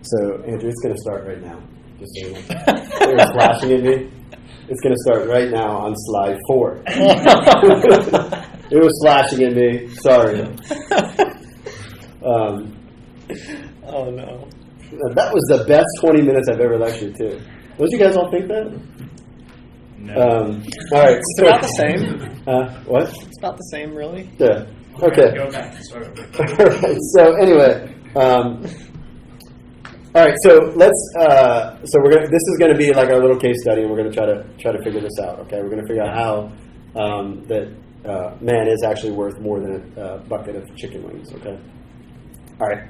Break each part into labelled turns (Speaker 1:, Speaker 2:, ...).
Speaker 1: So, Andrew, it's going to start right now. Just so you know. They were flashing at me. It's going to start right now on slide 4. It was flashing at me. Sorry.
Speaker 2: Oh, no.
Speaker 1: That was the best 20 minutes I've ever lectured to. Don't you guys all think that?
Speaker 3: No.
Speaker 1: All right.
Speaker 2: It's about the same.
Speaker 1: What?
Speaker 2: It's about the same, really.
Speaker 1: Yeah. Okay.
Speaker 3: Go back. Start over.
Speaker 1: All right. So anyway, all right. So let's. So we're gonna. This is going to be like our little case study, and we're going to try to figure this out. Okay. We're going to figure out how that man is actually worth more than a bucket of chicken wings. Okay. All right.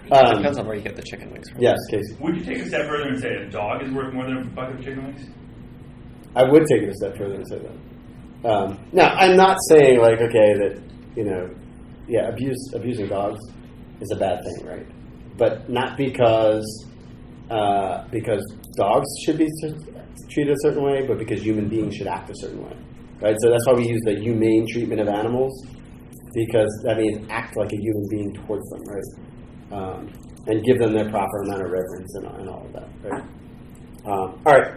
Speaker 2: Depends on where you get the chicken wings from.
Speaker 1: Yes, Casey.
Speaker 3: Would you take a step further and say a dog is worth more than a bucket of chicken wings?
Speaker 1: I would take it a step further and say that. Now, I'm not saying like that abusing dogs is a bad thing, right? But not because dogs should be treated a certain way, but because human beings should act a certain way, right? So that's why we use the humane treatment of animals, because that means act like a human being towards them, right? And give them their proper amount of reverence and all of that, right? All right.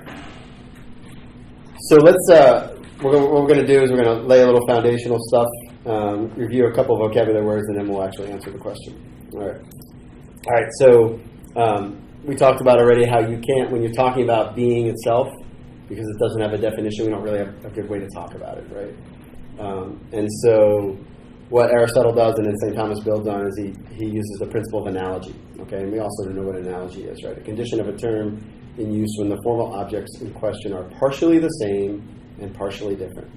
Speaker 1: So let's. What we're going to do is we're going to lay a little foundational stuff, review a couple of vocabulary words, and then we'll actually answer the question. All right. All right. So we talked about already how you can't, when you're talking about being itself, because it doesn't have a definition, we don't really have a good way to talk about it, right? And so what Aristotle does and then St. Thomas builds on is he uses the principle of analogy. Okay, and we also don't know what analogy is, right? A condition of a term in use when the formal objects in question are partially the same and partially different,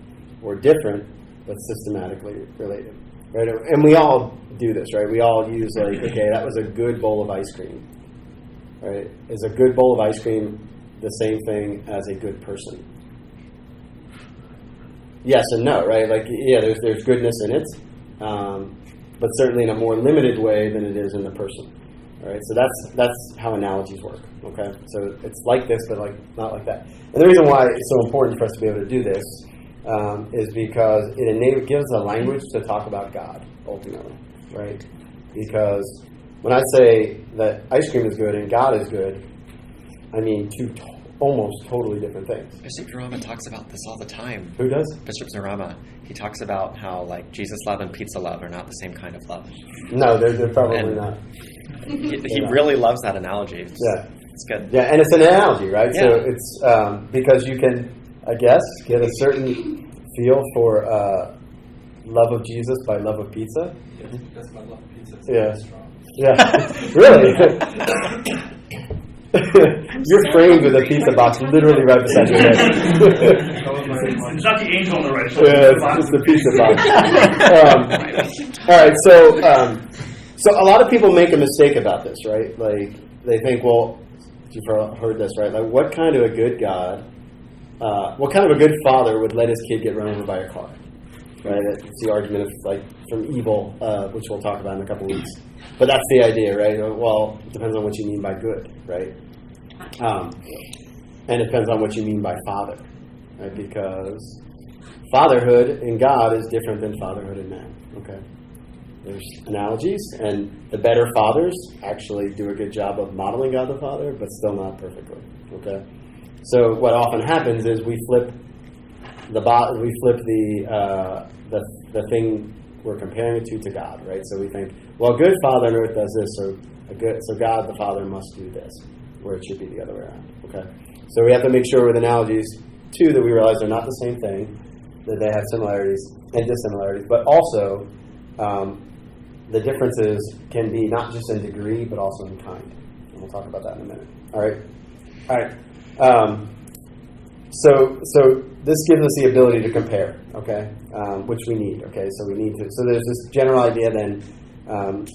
Speaker 1: or different but systematically related, right? And we all do this, right? We all use like, okay, that was a good bowl of ice cream, right? Is a good bowl of ice cream the same thing as a good person? Yes and no, right? Like, yeah, there's goodness in it, but certainly in a more limited way than it is in the person. All right, so that's how analogies work. Okay, so it's like this, but like not like that. And the reason why it's so important for us to be able to do this is because it gives a language to talk about God ultimately, right? Because when I say that ice cream is good and God is good, I mean two almost totally different things.
Speaker 2: Bishop Narama talks about this all the time.
Speaker 1: Who does?
Speaker 2: Bishop Narama. He talks about how like Jesus love and pizza love are not the same kind of love.
Speaker 1: No, they're probably not.
Speaker 2: He really loves that analogy. It's good.
Speaker 1: Yeah, and it's an analogy, right?
Speaker 2: Yeah.
Speaker 1: So it's because you can, I guess, get a certain feel for love of Jesus by love of pizza.
Speaker 4: Yeah, that's my love of pizza. It's
Speaker 1: Yeah.
Speaker 4: very strong.
Speaker 1: Yeah, really. You're framed with a pizza box literally right beside your head.
Speaker 3: It's not the angel on the right shoulder.
Speaker 1: Yeah, it's just the pizza box. All right, so a lot of people make a mistake about this, right? Like they think, well, you've heard this, right? Like, what kind of a good God, what kind of a good father would let his kid get run over by a car, right? It's the argument of like from evil, which we'll talk about in a couple of weeks. But that's the idea, right? Well, it depends on what you mean by good, right? And it depends on what you mean by father, right? Because fatherhood in God is different than fatherhood in man, okay? There's analogies, and the better fathers actually do a good job of modeling God the Father, but still not perfectly, okay? So what often happens is we flip the thing we're comparing it to God, right? So we think, well, a good father on earth does this, so God the Father must do this, where it should be the other way around, okay? So we have to make sure with analogies, too, that we realize they're not the same thing, that they have similarities and dissimilarities, but also the differences can be not just in degree, but also in kind. And we'll talk about that in a minute. All right. So this gives us the ability to compare, okay, which we need, okay? So we need to. So there's this general idea. Then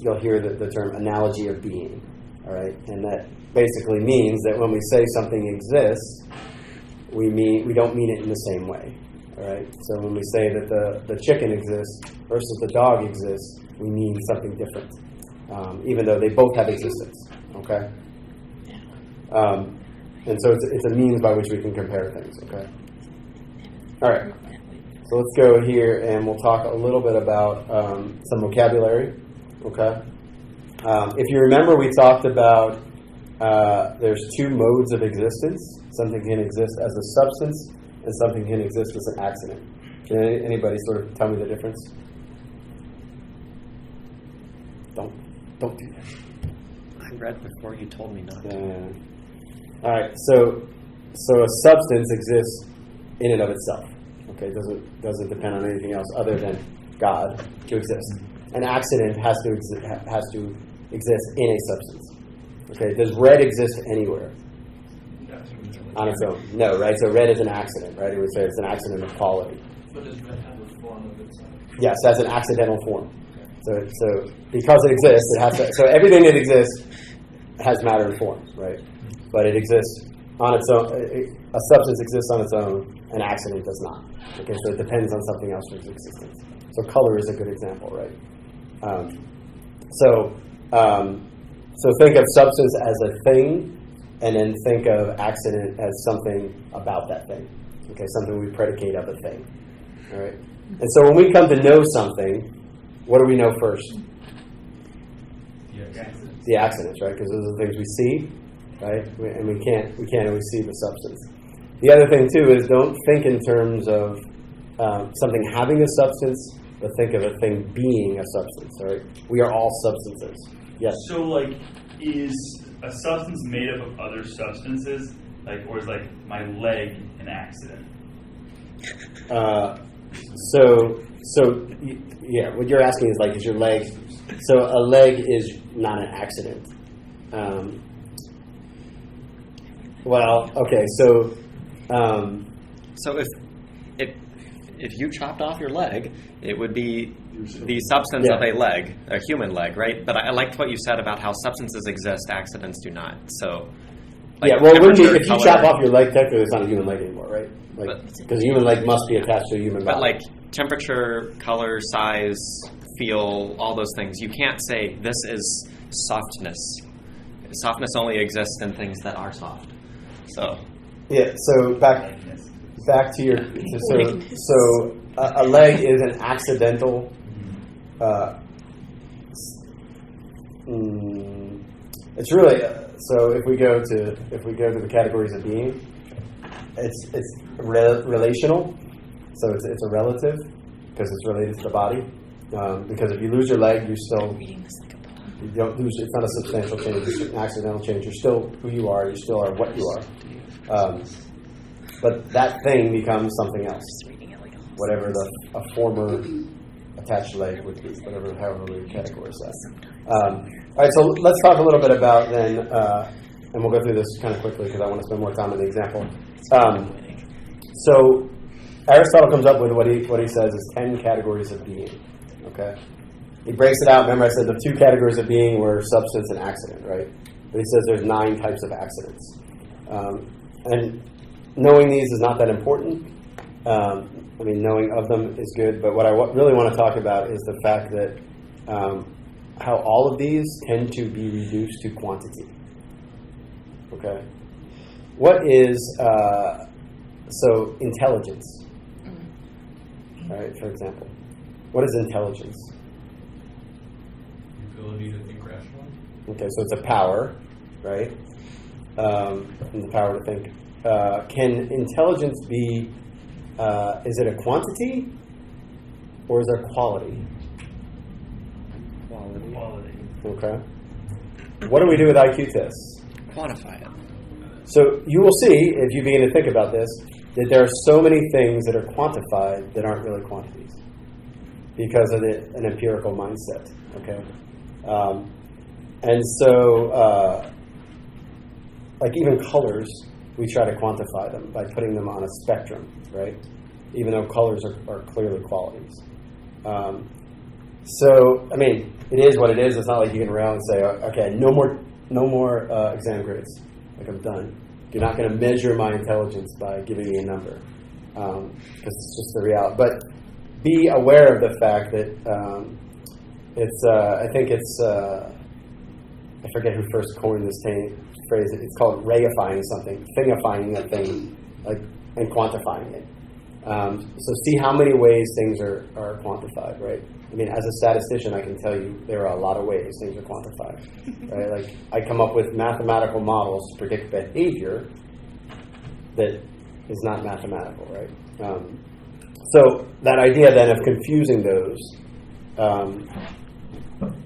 Speaker 1: you'll hear the term analogy of being, all right, and that basically means that when we say something exists, we don't mean it in the same way, all right? So when we say that the chicken exists versus the dog exists, we mean something different, even though they both have existence, okay? And so it's a means by which we can compare things, okay? All right. So let's go here and we'll talk a little bit about some vocabulary, okay? If you remember, we talked about there's two modes of existence. Something can exist as a substance, and something can exist as an accident. Can anybody sort of tell me the difference? Don't do that.
Speaker 2: I read before you told me not to.
Speaker 1: All right. So a substance exists in and of itself. Okay, doesn't depend on anything else other than God to exist. An accident has to exist in a substance. Okay, does red exist anywhere on its own? No, right? So red is an accident, right? It would say it's an accident of quality.
Speaker 4: But does red have a form of its own?
Speaker 1: Yes, as an accidental form. So because it exists, it has to. So everything that exists has matter and form, right? But it exists on its own. A substance exists on its own. An accident does not. Okay, so it depends on something else for its existence. So color is a good example, right? So think of substance as a thing, and then think of accident as something about that thing. Okay, something we predicate of a thing. All right. And so when we come to know something, what do we know first? The accidents, right? Because those are the things we see, right? And we can't always see the substance. The other thing too is don't think in terms of something having a substance, but think of a thing being a substance. Right? We are all substances. Yes.
Speaker 3: So, like, is a substance made up of other substances, or is my leg an accident?
Speaker 1: Yeah, what you're asking is is your leg. So a leg is not an accident. Well, okay, so.
Speaker 2: So if you chopped off your leg, it would be the substance of a leg, a human leg, right? But I liked what you said about how substances exist, accidents do not. So,
Speaker 1: well, if you chop off your leg, technically it's not a human leg anymore, right? Because a human leg must be attached to a human body.
Speaker 2: But temperature, color, size, feel, all those things, you can't say this is softness. Softness only exists in things that are soft. So. Yeah. So back to your. So a leg is an accidental. It's really so. If we go to the categories of being, it's relational. So it's a relative because it's related to the body. Because if you lose your leg, you don't lose. It's not a substantial change. It's an accidental change. You're still who you are. You still are what you are. But that thing becomes something else, whatever a former attached leg would be, however we categorize that. All right, so let's talk a little bit about then, and we'll go through this kind of quickly because I want to spend more time on the example. So Aristotle comes up with what he says is 10 categories of being. Okay, he breaks it out. Remember, I said the two categories of being were substance and accident, right? But he says there's 9 types of accidents. And knowing these is not that important. Knowing of them is good. But what I really want to talk about is the fact that how all of these tend to be reduced to quantity. Okay? What is, intelligence? All right, for example. What is intelligence?
Speaker 4: The ability to think rationally.
Speaker 1: Okay, so it's a power, right? And the power to think. Can intelligence be, is it a quantity or is there quality?
Speaker 2: Quality.
Speaker 1: Okay. What do we do with IQ tests?
Speaker 2: Quantify it.
Speaker 1: So you will see, if you begin to think about this, that there are so many things that are quantified that aren't really quantities because of an empirical mindset. Okay. And so, even colors, we try to quantify them by putting them on a spectrum, right? Even though colors are clearly qualities. It is what it is. It's not like you can rail and say, okay, no more exam grades. I'm done. You're not going to measure my intelligence by giving me a number, because it's just the reality. But be aware of the fact that I forget who first coined this phrase. It's called rayifying something, thingifying a thing, and quantifying it.
Speaker 2: So see how many ways things are quantified, right? I mean, as a statistician, I can tell you there are a lot of ways things are quantified, right? Like, I come up with mathematical models to predict behavior that is not mathematical, right? So that idea then of confusing those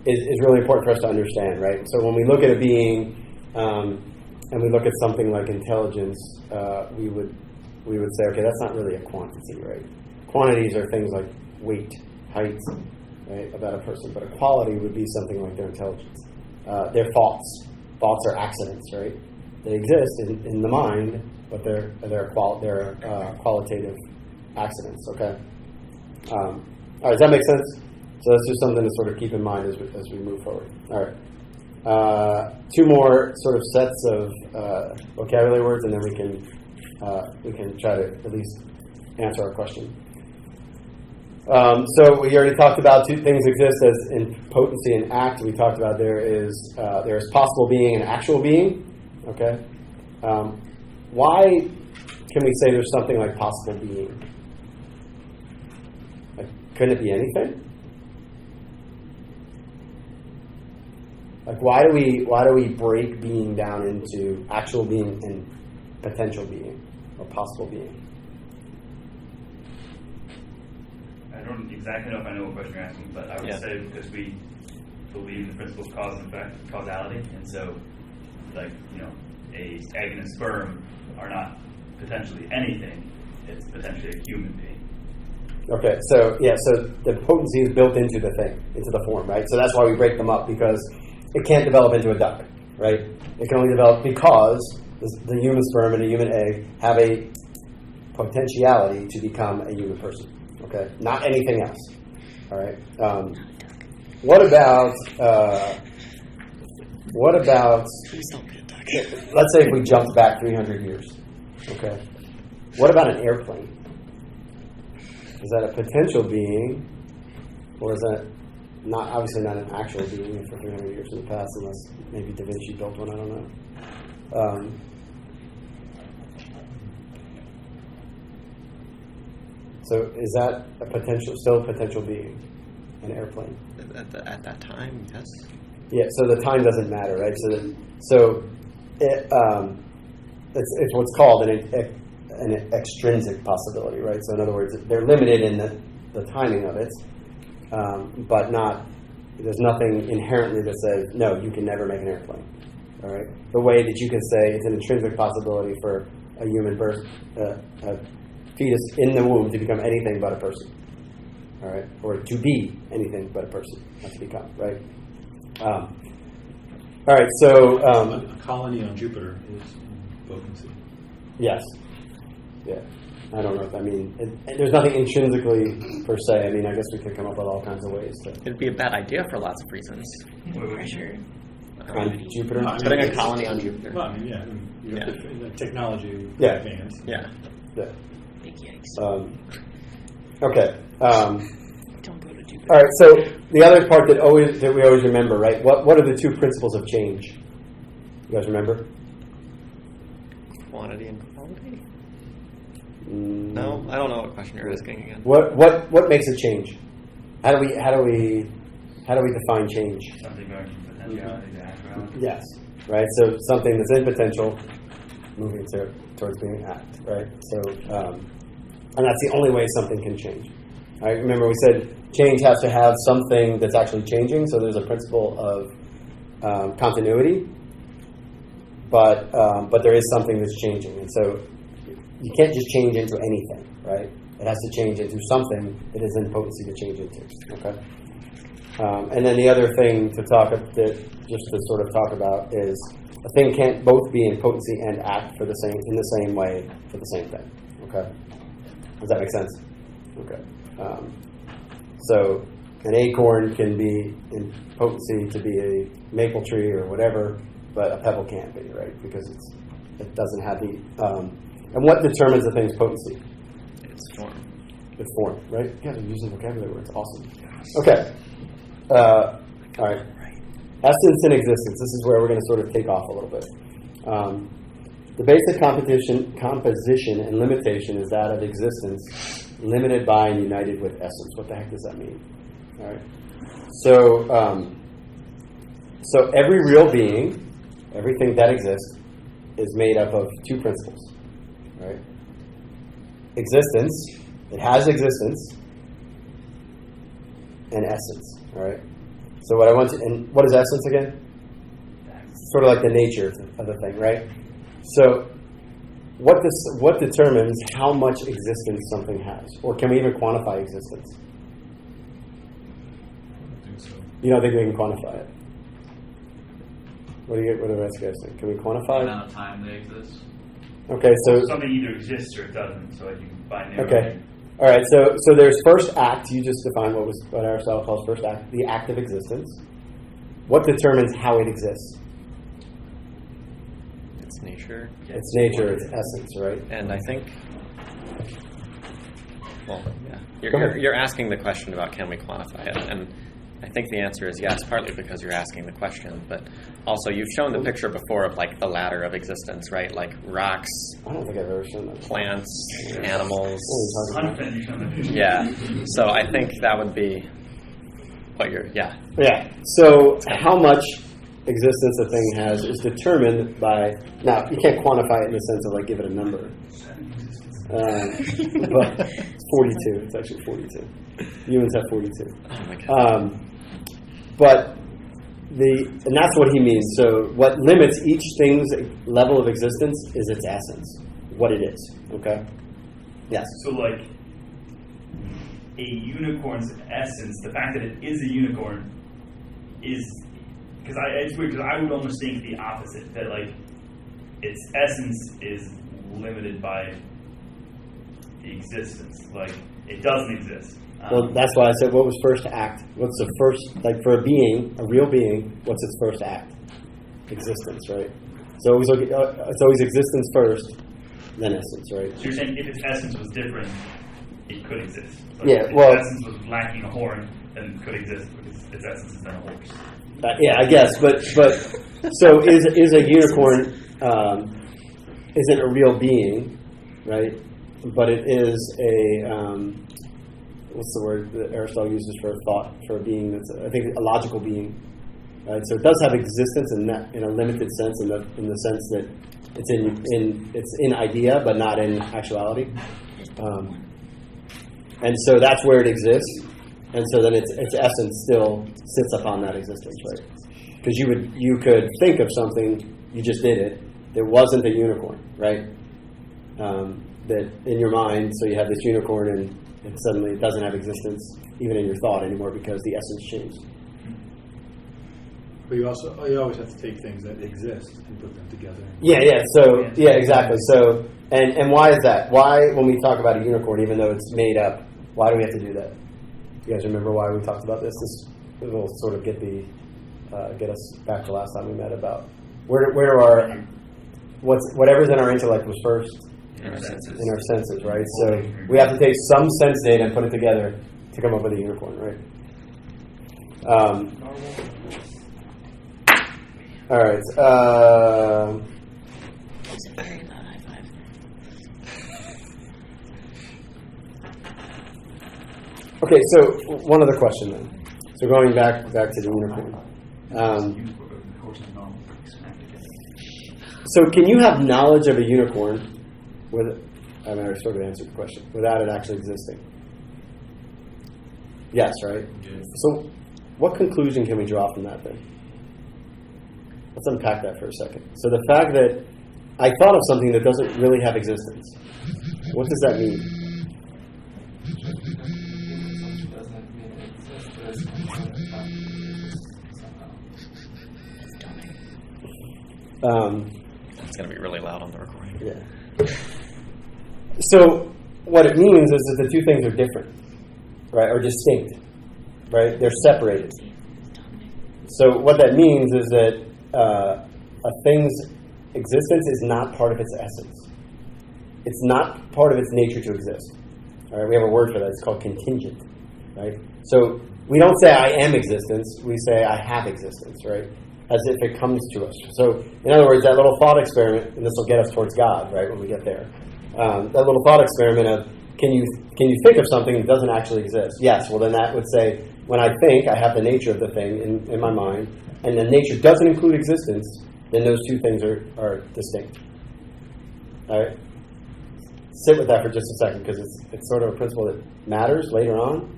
Speaker 2: is really important for us to understand, right? So when we look at a being and we look at something like intelligence, we would say, okay, that's not really a quantity, right? Quantities are things like weight, height, right, about a person, but a quality would be something like their intelligence. Their thoughts. Thoughts are accidents, right? They exist in the mind, but they're qualitative accidents, okay? All right, does that make sense? So that's just something to sort of keep in mind as we move forward. All right. Two more sort of sets of vocabulary words, and then we can try to at least answer our question. So we already talked about two things exist as in potency and act. We talked about there is possible being and actual being. Okay. Why can we say there's something like possible being? Like, couldn't it be anything? Like, why do we break being down into actual being and potential being or possible being?
Speaker 3: I don't exactly know if I know what question you're asking, but I would say because we believe in the principle of cause and effect, causality, and so, like, a egg and a sperm are not potentially anything; it's potentially a human being.
Speaker 2: Okay, so the potency is built into the thing, into the form, right? So that's why we break them up, because it can't develop into a duck, right? It can only develop because the human sperm and a human egg have a potentiality to become a human person. Okay, not anything else. All right. What about? Let's say if we jumped back 300 years. Okay. What about an airplane? Is that a potential being, or is that not? Obviously, not an actual being for 300 years in the past, unless maybe Da Vinci built one. I don't know. So is that still a potential being, an airplane?
Speaker 5: At that time, yes.
Speaker 2: Yeah. So the time doesn't matter, right? It's what's called an extrinsic possibility, right? So in other words, they're limited in the timing of it, but not. There's nothing inherently that says no, you can never make an airplane. All right. The way that you can say it's an intrinsic possibility for a human birth. Fetus in the womb to become anything but a person, all right, or to be anything but a person, not to become, right? All right, so
Speaker 6: a colony on Jupiter is potency.
Speaker 2: Yes, yeah. I don't know if there's nothing intrinsically per se. I mean, I guess we could come up with all kinds of ways to.
Speaker 5: It'd be a bad idea for lots of reasons.
Speaker 3: Pressure.
Speaker 2: On Jupiter,
Speaker 5: putting a colony on Jupiter.
Speaker 6: Well, I mean, the technology advanced.
Speaker 2: Yeah.
Speaker 7: Big yikes.
Speaker 2: Okay.
Speaker 7: Don't go to Jupiter.
Speaker 2: All right. So the other part that we always remember, right? What are the two principles of change? You guys remember?
Speaker 5: Quantity and quality. No, I don't know what question you're asking again.
Speaker 2: What makes a change? How do we define change?
Speaker 3: Something going from potentiality to actuality.
Speaker 2: Yes. Right. So something that's in potential, moving towards being act. Right. So, and that's the only way something can change. All right. Remember, we said change has to have something that's actually changing. So there's a principle of continuity, but there is something that's changing, and so you can't just change into anything, right? It has to change into something that is in potency to change into. Okay. And then the other thing to talk about is a thing can't both be in potency and act in the same way for the same thing. Okay. Does that make sense? Okay. So an acorn can be in potency to be a maple tree or whatever, but a pebble can't be, right? Because it doesn't have the. And what determines the thing's potency?
Speaker 5: It's form.
Speaker 2: It's form, right? You guys are using vocabulary words. Awesome. Okay. All right. Essence and existence. This is where we're going to sort of take off a little bit. The basic composition and limitation is that of existence limited by and united with essence. What the heck does that mean? All right. So every real being, everything that exists, is made up of two principles. Right? Existence. It has existence and essence. All right. So what I want to, and what is essence again? Sort of like the nature of the thing, right? So what determines how much existence something has? Or can we even quantify existence?
Speaker 4: I think so.
Speaker 2: You don't think we can quantify it? What do the rest of you guys think? Can we quantify
Speaker 8: The
Speaker 2: it?
Speaker 8: amount of time they exist.
Speaker 2: Okay, so
Speaker 3: something either exists or it doesn't, so like you can binary.
Speaker 2: okay. All right, so there's first act. You just defined what Aristotle calls first act, the act of existence. What determines how it exists?
Speaker 5: It's nature.
Speaker 2: It's nature, it's essence, right?
Speaker 5: And I think, well, yeah,
Speaker 2: Go ahead.
Speaker 5: you're asking the question about can we quantify it, and I think the answer is yes, partly because you're asking the question, but also you've shown the picture before of like the ladder of existence, right? Like rocks,
Speaker 2: I don't think I've ever shown that.
Speaker 5: plants, animals.
Speaker 2: What are you talking about?
Speaker 3: 100% you show the
Speaker 5: Yeah, so I think that would be what you're, yeah.
Speaker 2: Yeah. So how much existence a thing has is determined by. Now you can't quantify it in the sense of like give it a number. But it's 42. It's actually 42. Humans have 42.
Speaker 5: Oh my God.
Speaker 2: But and that's what he means. So what limits each thing's level of existence is its essence, what it is. Okay. Yes.
Speaker 3: So like a unicorn's essence, the fact that it is a unicorn is because it's weird because I would almost think the opposite, that like its essence is limited by the existence, like it doesn't exist.
Speaker 2: Well, that's why I said, what was first act? What's the first, like for a being, a real being, what's its first act? Existence, right? So it's always existence first, then essence, right?
Speaker 3: So you're saying if its essence was different, it could exist. Like
Speaker 2: Yeah,
Speaker 3: if
Speaker 2: well-
Speaker 3: its essence was lacking a horn, then it could exist because its essence is then a horse.
Speaker 2: Yeah, I guess, but so is a unicorn isn't a real being, right? But it is a what's the word that Aristotle uses for a thought, for a being that's I think a logical being, right? So it does have existence in that in a limited sense, in the sense that it's in idea but not in actuality, and so that's where it exists. And so then its essence still sits upon that existence, right? Because you could think of something, you just did it, that wasn't a unicorn, right? That in your mind, so you have this unicorn and it suddenly doesn't have existence even in your thought anymore because the essence changed.
Speaker 6: But you always have to take things that exist and put them together.
Speaker 2: Yeah. So yeah, exactly. So and why is that? Why when we talk about a unicorn, even though it's made up, why do we have to do that? You guys remember why we talked about this? This will sort of get us back to last time we met about where our whatever's in our intellect was first
Speaker 3: In our senses.
Speaker 2: in our senses, right? So we have to take some sense data and put it together to come up with a unicorn, right? All right.
Speaker 7: Very loud high five.
Speaker 2: Okay, so one other question then. So going back to the unicorn. So can you have knowledge of a unicorn I mean, I sort of answered the question, without it actually existing? Yes, right?
Speaker 4: Yes.
Speaker 2: So what conclusion can we draw from that then? Let's unpack that for a second. So the fact that I thought of something that doesn't really have existence, what does that mean?
Speaker 5: It's going to be really loud on the recording.
Speaker 2: Yeah. So what it means is that the two things are different, right? Or distinct, right? They're separated. So what that means is that a thing's existence is not part of its essence. It's not part of its nature to exist. All right, we have a word for that. It's called contingent, right? So we don't say I am existence. We say I have existence, right? as if it comes to us. So, in other words, that little thought experiment, and this will get us towards God, right, when we get there. That little thought experiment of, can you think of something that doesn't actually exist? Yes, well then that would say, when I think, I have the nature of the thing in my mind, and the nature doesn't include existence, then those two things are distinct. All right? Sit with that for just a second, because it's sort of a principle that matters later on,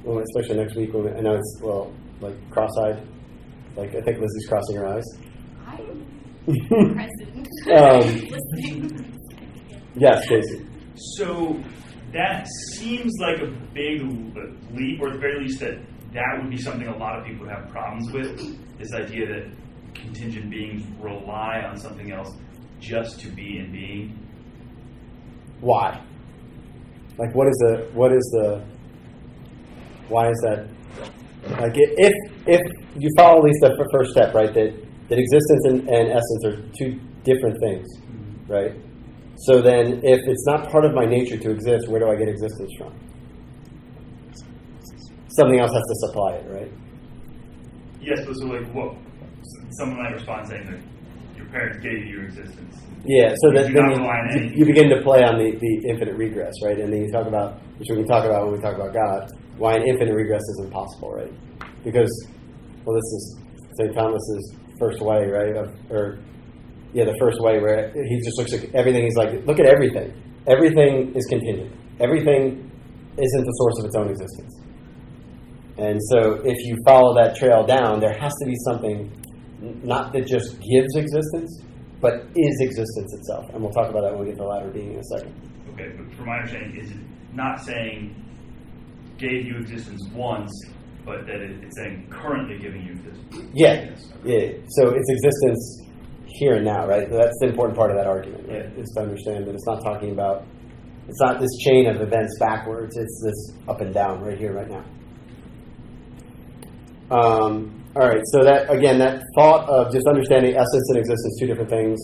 Speaker 2: especially next week. When I know it's, like cross-eyed. Like, I think Lizzie's crossing her eyes.
Speaker 7: I'm present. Listening.
Speaker 2: Yes, Casey.
Speaker 3: So that seems like a big leap, or at the very least that would be something a lot of people have problems with, this idea that contingent beings rely on something else just to be in being.
Speaker 2: Why? Like, why is that? Like, if you follow at least the first step, right, that existence and essence are two different things, right? So then, if it's not part of my nature to exist, where do I get existence from? Something else has to supply it, right?
Speaker 3: Yes, but so like what? Someone might respond saying that your parents gave you your existence.
Speaker 2: Yeah, so then you begin to play on the infinite regress, right? And then you talk about, which we can talk about when we talk about God, why an infinite regress is impossible, right? Because, well, this is St. Thomas's first way, right? The first way where he just looks at everything. He's like, look at everything. Everything is contingent. Everything isn't the source of its own existence. And so if you follow that trail down, there has to be something not that just gives existence, but is existence itself. And we'll talk about that when we get to the latter being in a second.
Speaker 3: Okay, but from my understanding, is it not saying gave you existence once, but that it's saying currently giving you existence?
Speaker 2: Yeah. So it's existence here and now, right? That's the important part of that argument, right? Is to understand that it's not talking about, it's not this chain of events backwards, it's this up and down right here, right now. All right, so that, again, that thought of just understanding essence and existence, two different things.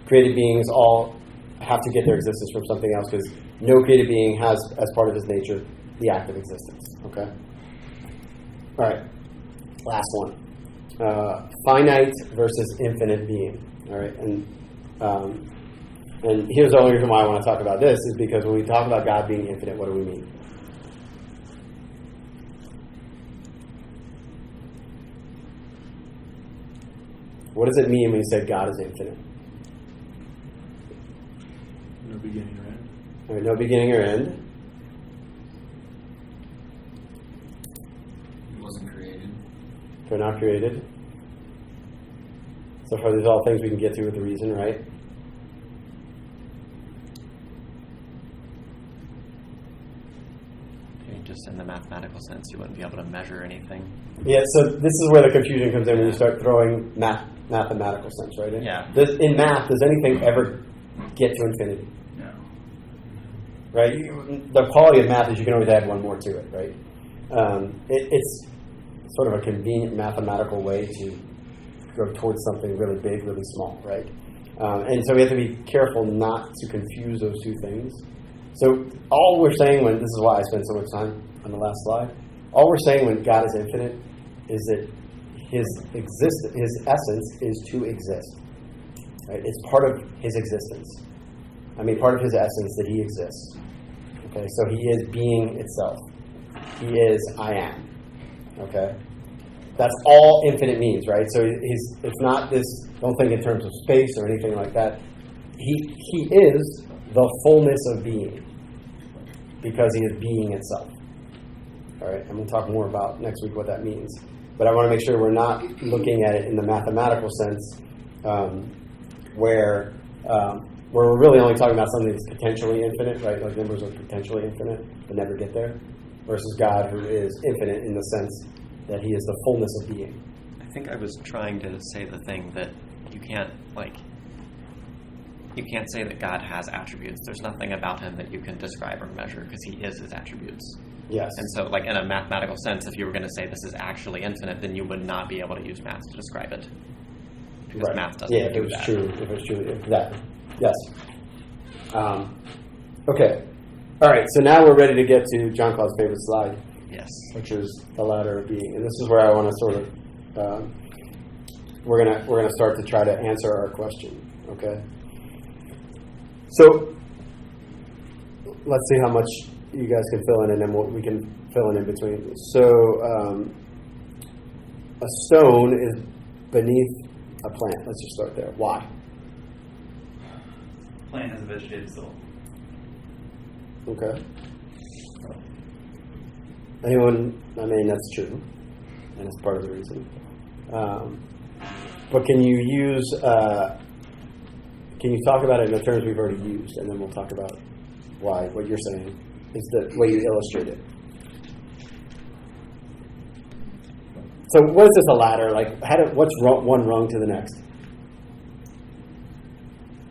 Speaker 2: Created beings all have to get their existence from something else, because no created being has, as part of his nature, the act of existence. Okay? All right, last one. Finite versus infinite being. All right, and here's the only reason why I want to talk about this is because when we talk about God being infinite, what do we mean? What does it mean when you say God is infinite?
Speaker 6: No beginning or end.
Speaker 2: All right, no beginning or end.
Speaker 4: It wasn't created.
Speaker 2: They're not created. So far, these are all things we can get to with the reason, right?
Speaker 5: Just in the mathematical sense, you wouldn't be able to measure anything.
Speaker 2: Yeah, so this is where the confusion comes in when you start throwing mathematical sense, right?
Speaker 5: Yeah.
Speaker 2: In math, does anything ever get to infinity?
Speaker 3: No.
Speaker 2: Right? The quality of math is you can always add one more to it, right? It's sort of a convenient mathematical way to go towards something really big, really small, right? And so we have to be careful not to confuse those two things. So all we're saying this is why I spent so much time on the last slide, all we're saying when God is infinite is that his essence is to exist. Right? It's part of his existence. Part of his essence that he exists. Okay, so he is being itself. He is I am. Okay? That's all infinite means, right? So it's not this, don't think in terms of space or anything like that. He is the fullness of being, because he is being itself. All right, and we'll talk more about next week what that means. But I want to make sure we're not looking at it in the mathematical sense, where we're really only talking about something that's potentially infinite, right? Like numbers are potentially infinite, but never get there, versus God, who is infinite in the sense that he is the fullness of being.
Speaker 5: I think I was trying to say the thing that you can't say that God has attributes. There's nothing about him that you can describe or measure because he is his attributes.
Speaker 2: Yes.
Speaker 5: And so, in a mathematical sense, if you were going to say this is actually infinite, then you would not be able to use math to describe it. Because
Speaker 2: right.
Speaker 5: math doesn't
Speaker 2: do
Speaker 5: that.
Speaker 2: If it's true, exactly. Yes. Okay. All right, so now we're ready to get to John Claude's favorite slide.
Speaker 5: Yes.
Speaker 2: Which is the ladder of being. And this is where I want to sort of we're gonna start to try to answer our question. Okay. So let's see how much you guys can fill in, and then we can fill in between. So a stone is beneath a plant. Let's just start there. Why?
Speaker 3: Plant has a vegetative soul.
Speaker 2: Okay. Anyone? I mean, that's true, and it's part of the reason. But can you use? Can you talk about it in the terms we've already used, and then we'll talk about why what you're saying is the way you illustrate it. So, what is this a ladder? Like, what's one rung to the next?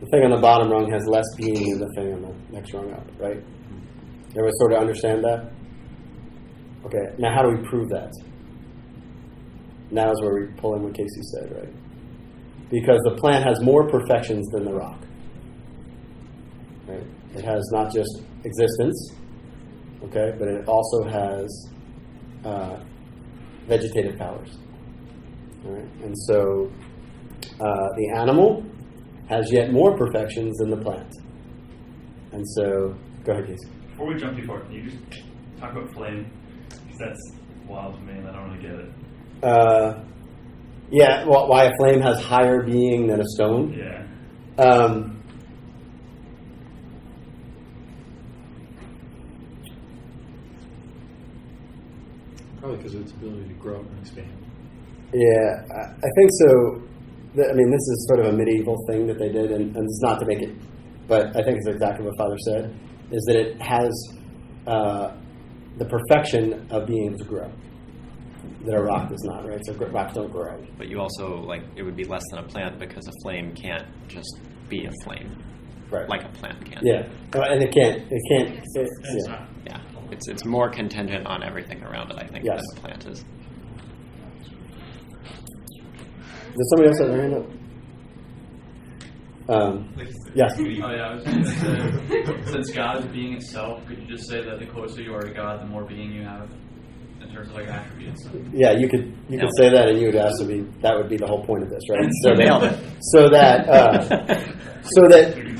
Speaker 2: The thing on the bottom rung has less being than the thing on the next rung up, right? Everyone sort of understand that? Okay, now how do we prove that? Now is where we pull in what Casey said, right? Because the plant has more perfections than the rock. Right? It has not just existence, okay, but it also has vegetative powers. All right? And so the animal has yet more perfections than the plant. And so, go ahead, Casey.
Speaker 3: Before we jump too far, can you just talk about flame? Because that's wild to me and I don't really get it.
Speaker 2: Yeah, well, why a flame has higher being than a stone?
Speaker 3: Yeah.
Speaker 6: Probably because of its ability to grow and expand.
Speaker 2: Yeah, I think so. I mean, this is sort of a medieval thing that they did, and it's not to make it, but I think it's exactly what Father said, is that it has the perfection of being able to grow. That a rock does not, right? So rocks don't grow.
Speaker 5: But you also, like, it would be less than a plant because a flame can't just be a flame.
Speaker 2: Right.
Speaker 5: Like a plant can.
Speaker 2: Yeah. And it can't,
Speaker 5: Yeah. It's more contingent on everything around it, I think,
Speaker 2: Yes.
Speaker 5: than a plant is.
Speaker 2: Does somebody else have their hand up? Yes.
Speaker 4: Oh yeah, I was going to say, since God is being itself, could you just say that the closer you are to God, the more being you have in terms of like attributes?
Speaker 2: Yeah, you could say that, and you would also be, that would be the whole point of this, right? So
Speaker 5: Nailed it.
Speaker 2: so that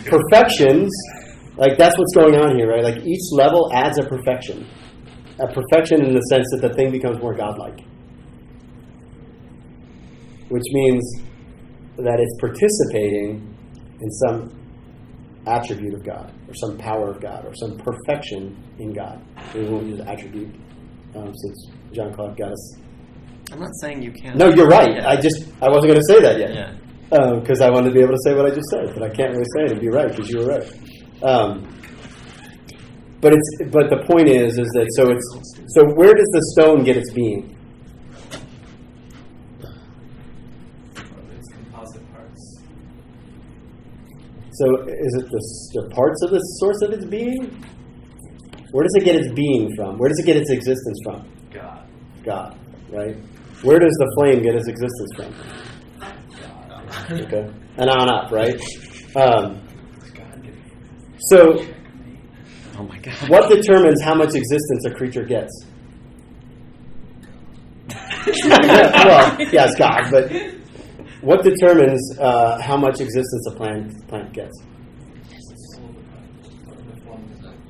Speaker 2: perfections, like that's what's going on here, right? Like each level adds a perfection in the sense that the thing becomes more godlike, which means that it's participating in some attribute of God, or some power of God, or some perfection in God. We won't use attribute since John Claude got us.
Speaker 5: I'm not saying you can't.
Speaker 2: No, you're right.
Speaker 5: Yeah.
Speaker 2: I wasn't going to say that yet.
Speaker 5: Yeah.
Speaker 2: Because I wanted to be able to say what I just said, but I can't really say it and be right because you were right. But the point is that so where does the stone get its being?
Speaker 4: It's composite parts.
Speaker 2: So is it the parts of the source of its being? Where does it get its being from? Where does it get its existence from? God, right? Where does the flame get its existence from? Okay, and on up, right? So,
Speaker 5: Oh my God.
Speaker 2: what determines how much existence a creature gets? Yes, God, but what determines how much existence a plant gets?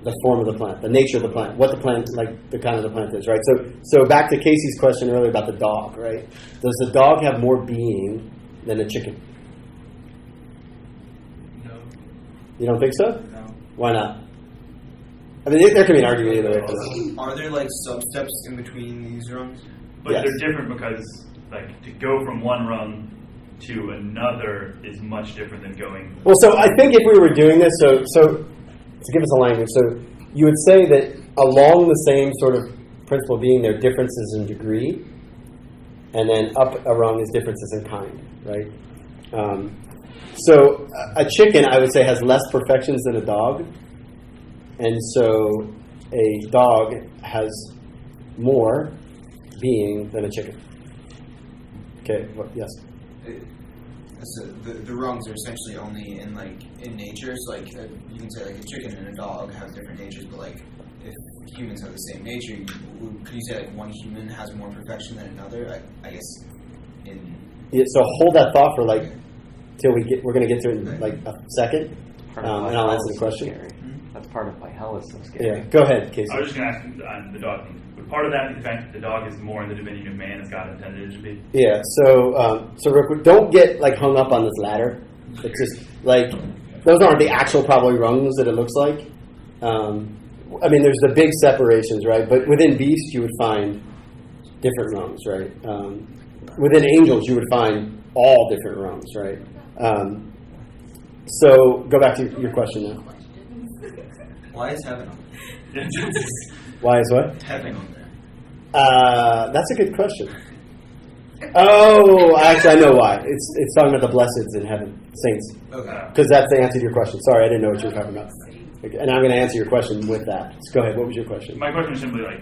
Speaker 2: The form of the plant, the nature of the plant, what the plant, like the kind of the plant is, right? So back to Casey's question earlier about the dog, right? Does the dog have more being than a chicken?
Speaker 4: No.
Speaker 2: You don't think so?
Speaker 4: No.
Speaker 2: Why not? I mean, there can be an argument either way for that.
Speaker 8: Are there like sub-steps in between these rungs?
Speaker 3: But
Speaker 2: Yes.
Speaker 3: they're different because, like, to go from one rung to another is much different than going.
Speaker 2: Well, so I think if we were doing this, so to give us a language, so you would say that along the same sort of principle of being, there are differences in degree, and then up a rung is differences in kind, right? So a chicken, I would say, has less perfections than a dog, and so a dog has more being than a chicken. Okay, yes?
Speaker 8: So the rungs are essentially only in nature. So you can say like a chicken and a dog have different natures, but like if humans have the same nature, could you say like one human has more perfection than another? I guess in
Speaker 2: Yeah, so hold that thought for like till we're going to get to it in like a second,
Speaker 5: Part of why
Speaker 2: and I'll
Speaker 5: hell
Speaker 2: answer
Speaker 5: is
Speaker 2: the
Speaker 5: so
Speaker 2: question.
Speaker 5: scary. That's part of why hell is so scary.
Speaker 2: Yeah, go ahead, Casey.
Speaker 3: I was just going to ask on the dog thing. Would part of that be the fact that the dog is more in the dominion of man as God intended it to be?
Speaker 2: Yeah, so real quick, don't get like hung up on this ladder. It's just like those aren't the actual probably rungs that it looks like. I mean, there's the big separations, right? But within beasts, you would find different rungs, right? Within angels, you would find all different rungs, right? So go back to your question now.
Speaker 8: Why is heaven on there?
Speaker 2: Why is what?
Speaker 8: Heaven on there.
Speaker 2: That's a good question. Oh, actually, I know why. It's talking about the blesseds in heaven, saints.
Speaker 8: Okay.
Speaker 2: Because that's the answer to your question. Sorry, I didn't know what you were talking about. And I'm going to answer your question with that. So go ahead. What was your question?
Speaker 3: My question is simply like,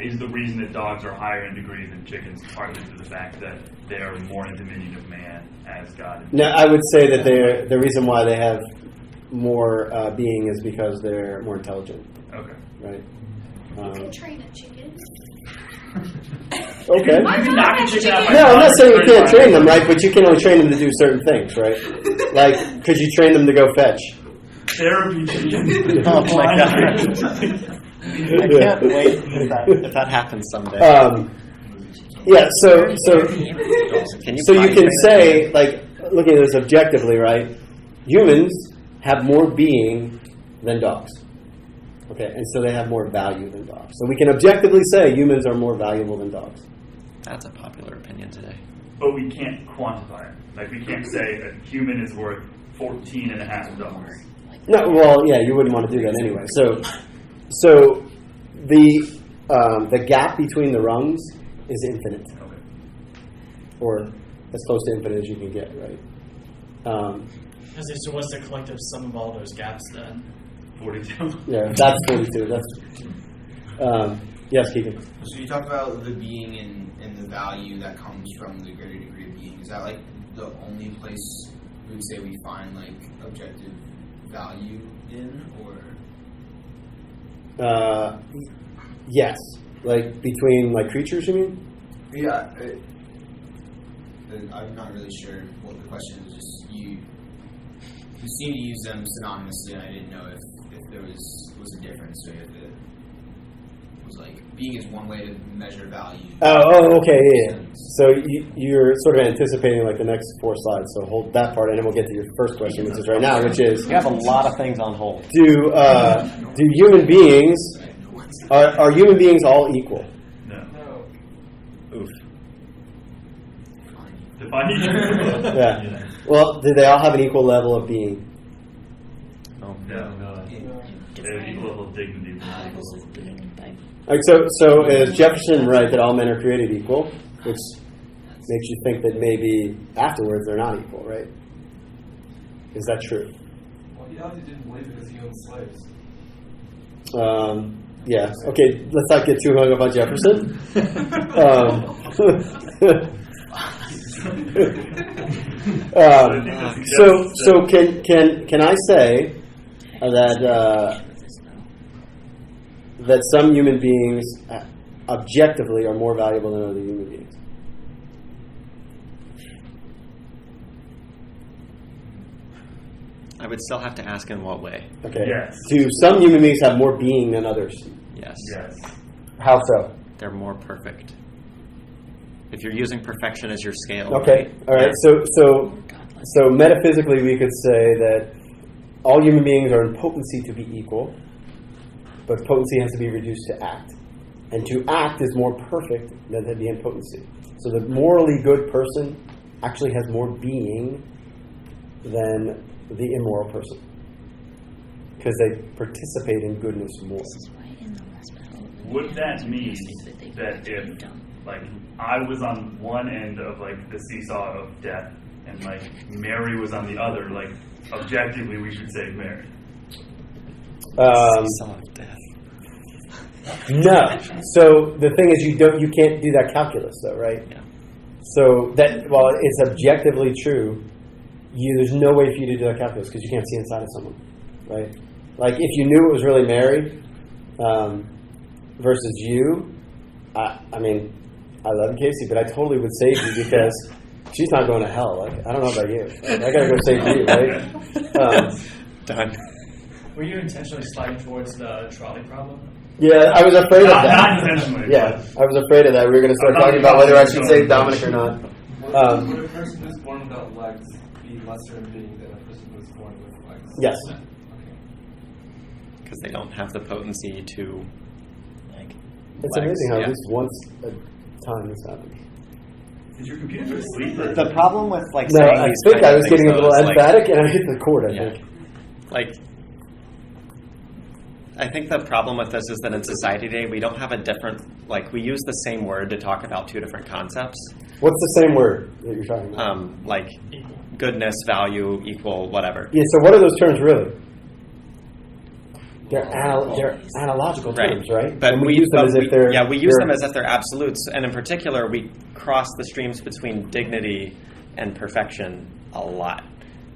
Speaker 3: is the reason that dogs are higher in degree than chickens partly to the fact that they are more in dominion of man as God?
Speaker 2: No, I would say that the reason why they have more being is because they're more intelligent.
Speaker 3: Okay.
Speaker 2: Right.
Speaker 7: You can train a chicken.
Speaker 2: Okay.
Speaker 7: Why
Speaker 3: can
Speaker 7: not
Speaker 3: knock a
Speaker 7: have
Speaker 3: chicken out
Speaker 7: chicken?
Speaker 3: by
Speaker 2: No, I'm not saying you can't train them, right? But you can only train them to do certain things, right? Like, could you train them to go fetch?
Speaker 3: Therapy chicken.
Speaker 5: Oh my god! I can't wait if that happens someday.
Speaker 2: Yeah. So
Speaker 5: Can you
Speaker 2: you can
Speaker 5: train
Speaker 2: say, like, looking at this objectively, right? Humans have more being than dogs. Okay, and so they have more value than dogs. So we can objectively say humans are more valuable than dogs.
Speaker 5: That's a popular opinion today.
Speaker 3: But we can't quantify it. Like, we can't say a human is worth 14.5
Speaker 2: No, well, yeah, you wouldn't want to do that anyway. So the gap between the rungs is infinite,
Speaker 3: Okay.
Speaker 2: or as close to infinite as you can get, right?
Speaker 9: So what's the collective sum of all those gaps then?
Speaker 3: 42.
Speaker 2: Yeah, that's 42. That's yes, Keegan.
Speaker 8: So you talked about the being and the value that comes from the greater degree of being. Is that like the only place we would say we find like objective value in, or?
Speaker 2: Yes, like between like creatures, you mean?
Speaker 8: Yeah, I'm not really sure what the question is. Just you seem to use them synonymously, and I didn't know if there was a difference, or if it was like being is one way to measure value.
Speaker 2: Oh, okay, yeah. So you're sort of anticipating like the next 4 slides. So hold that part, and then we'll get to your first question, which is right now, which is
Speaker 5: You have a lot of things on hold.
Speaker 2: do human beings are human beings all equal?
Speaker 3: No.
Speaker 5: Oof.
Speaker 3: Define equal.
Speaker 2: Yeah. Well, do they all have an equal level of being?
Speaker 5: Oh.
Speaker 3: No. They have equal level of dignity.
Speaker 2: All right, so is Jefferson right that all men are created equal, which makes you think that maybe afterwards they're not equal, right? Is that true?
Speaker 10: Well, he obviously didn't believe it because he owned slaves.
Speaker 2: Yeah. Okay, let's not get too hung up on Jefferson. So can I say that some human beings objectively are more valuable than other human beings?
Speaker 5: I would still have to ask in what way.
Speaker 2: Okay.
Speaker 3: Yes.
Speaker 2: Do some human beings have more being than others?
Speaker 5: Yes.
Speaker 3: Yes.
Speaker 2: How so?
Speaker 5: They're more perfect. If you're using perfection as your scale.
Speaker 2: Okay. All right. So metaphysically, we could say that all human beings are in potency to be equal, but potency has to be reduced to act, and to act is more perfect than to be in potency. So the morally good person actually has more being than the immoral person, because they participate in goodness more.
Speaker 3: Would that mean that if, like, I was on one end of, like, the seesaw of death, and, like, Mary was on the other, like, objectively we should save Mary?
Speaker 5: Seesaw of death.
Speaker 2: No. So the thing is, you can't do that calculus, though, right?
Speaker 5: Yeah.
Speaker 2: So that while it's objectively true, there's no way for you to do that calculus because you can't see inside of someone, right? Like if you knew it was really Mary versus you, I mean, I love you, Casey, but I totally would save you because she's not going to hell. Like, I don't know about you. Like, I gotta go save you, right?
Speaker 5: Done.
Speaker 9: Were you intentionally sliding towards the trolley problem?
Speaker 2: Yeah, I was afraid of that.
Speaker 3: Not intentionally.
Speaker 2: Yeah, I was afraid of that. We were going to start talking about whether I should save Dominic or not.
Speaker 10: Would a person who's born without legs be lesser in being than a person who's born with legs?
Speaker 2: Yes.
Speaker 5: Because they don't have the potency to, like,
Speaker 2: It's
Speaker 5: legs.
Speaker 2: amazing how
Speaker 5: Yeah.
Speaker 2: at least once a time this happens.
Speaker 3: Did your computer go to sleep? Or?
Speaker 5: The problem with like
Speaker 2: No,
Speaker 5: saying
Speaker 2: I
Speaker 5: these
Speaker 2: think
Speaker 5: kinds
Speaker 2: I
Speaker 5: of
Speaker 2: was
Speaker 5: things,
Speaker 2: getting a
Speaker 5: though,
Speaker 2: little
Speaker 5: is, like,
Speaker 2: emphatic and I hit the chord, I
Speaker 5: Yeah.
Speaker 2: think.
Speaker 5: like, I think the problem with this is that in society today we don't have a different, like, we use the same word to talk about two different concepts,
Speaker 2: What's the same word that you're talking about?
Speaker 5: like goodness, value, equal, whatever.
Speaker 2: Yeah, so what are those terms really? They're analogical terms, right?
Speaker 5: But
Speaker 2: and we use them as if they're...
Speaker 5: we use
Speaker 2: they're-
Speaker 5: them as if they're absolutes, and in particular, we cross the streams between dignity and perfection a lot.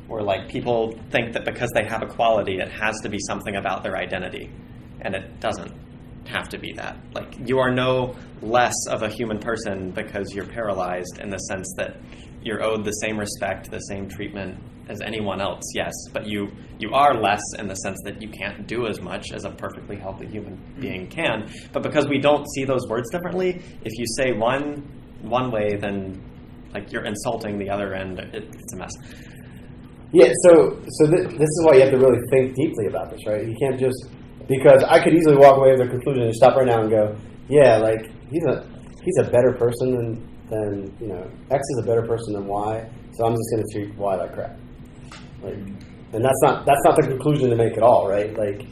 Speaker 5: Where like people think that because they have a quality, it has to be something about their identity, and it doesn't have to be that. Like, you are no less of a human person because you're paralyzed, in the sense that you're owed the same respect, the same treatment as anyone else, yes, but you are less in the sense that you can't do as much as a perfectly healthy human being can. But because we don't see those words differently, if you say one way, then like you're insulting the other end. It's a mess.
Speaker 2: Yeah, so this is why you have to really think deeply about this, right? You can't just... Because I could easily walk away with a conclusion and stop right now and go, yeah, like, he's a better person than you know, X is a better person than Y, so I'm just going to treat Y like crap. Like, and that's not the conclusion to make at all, right? Like,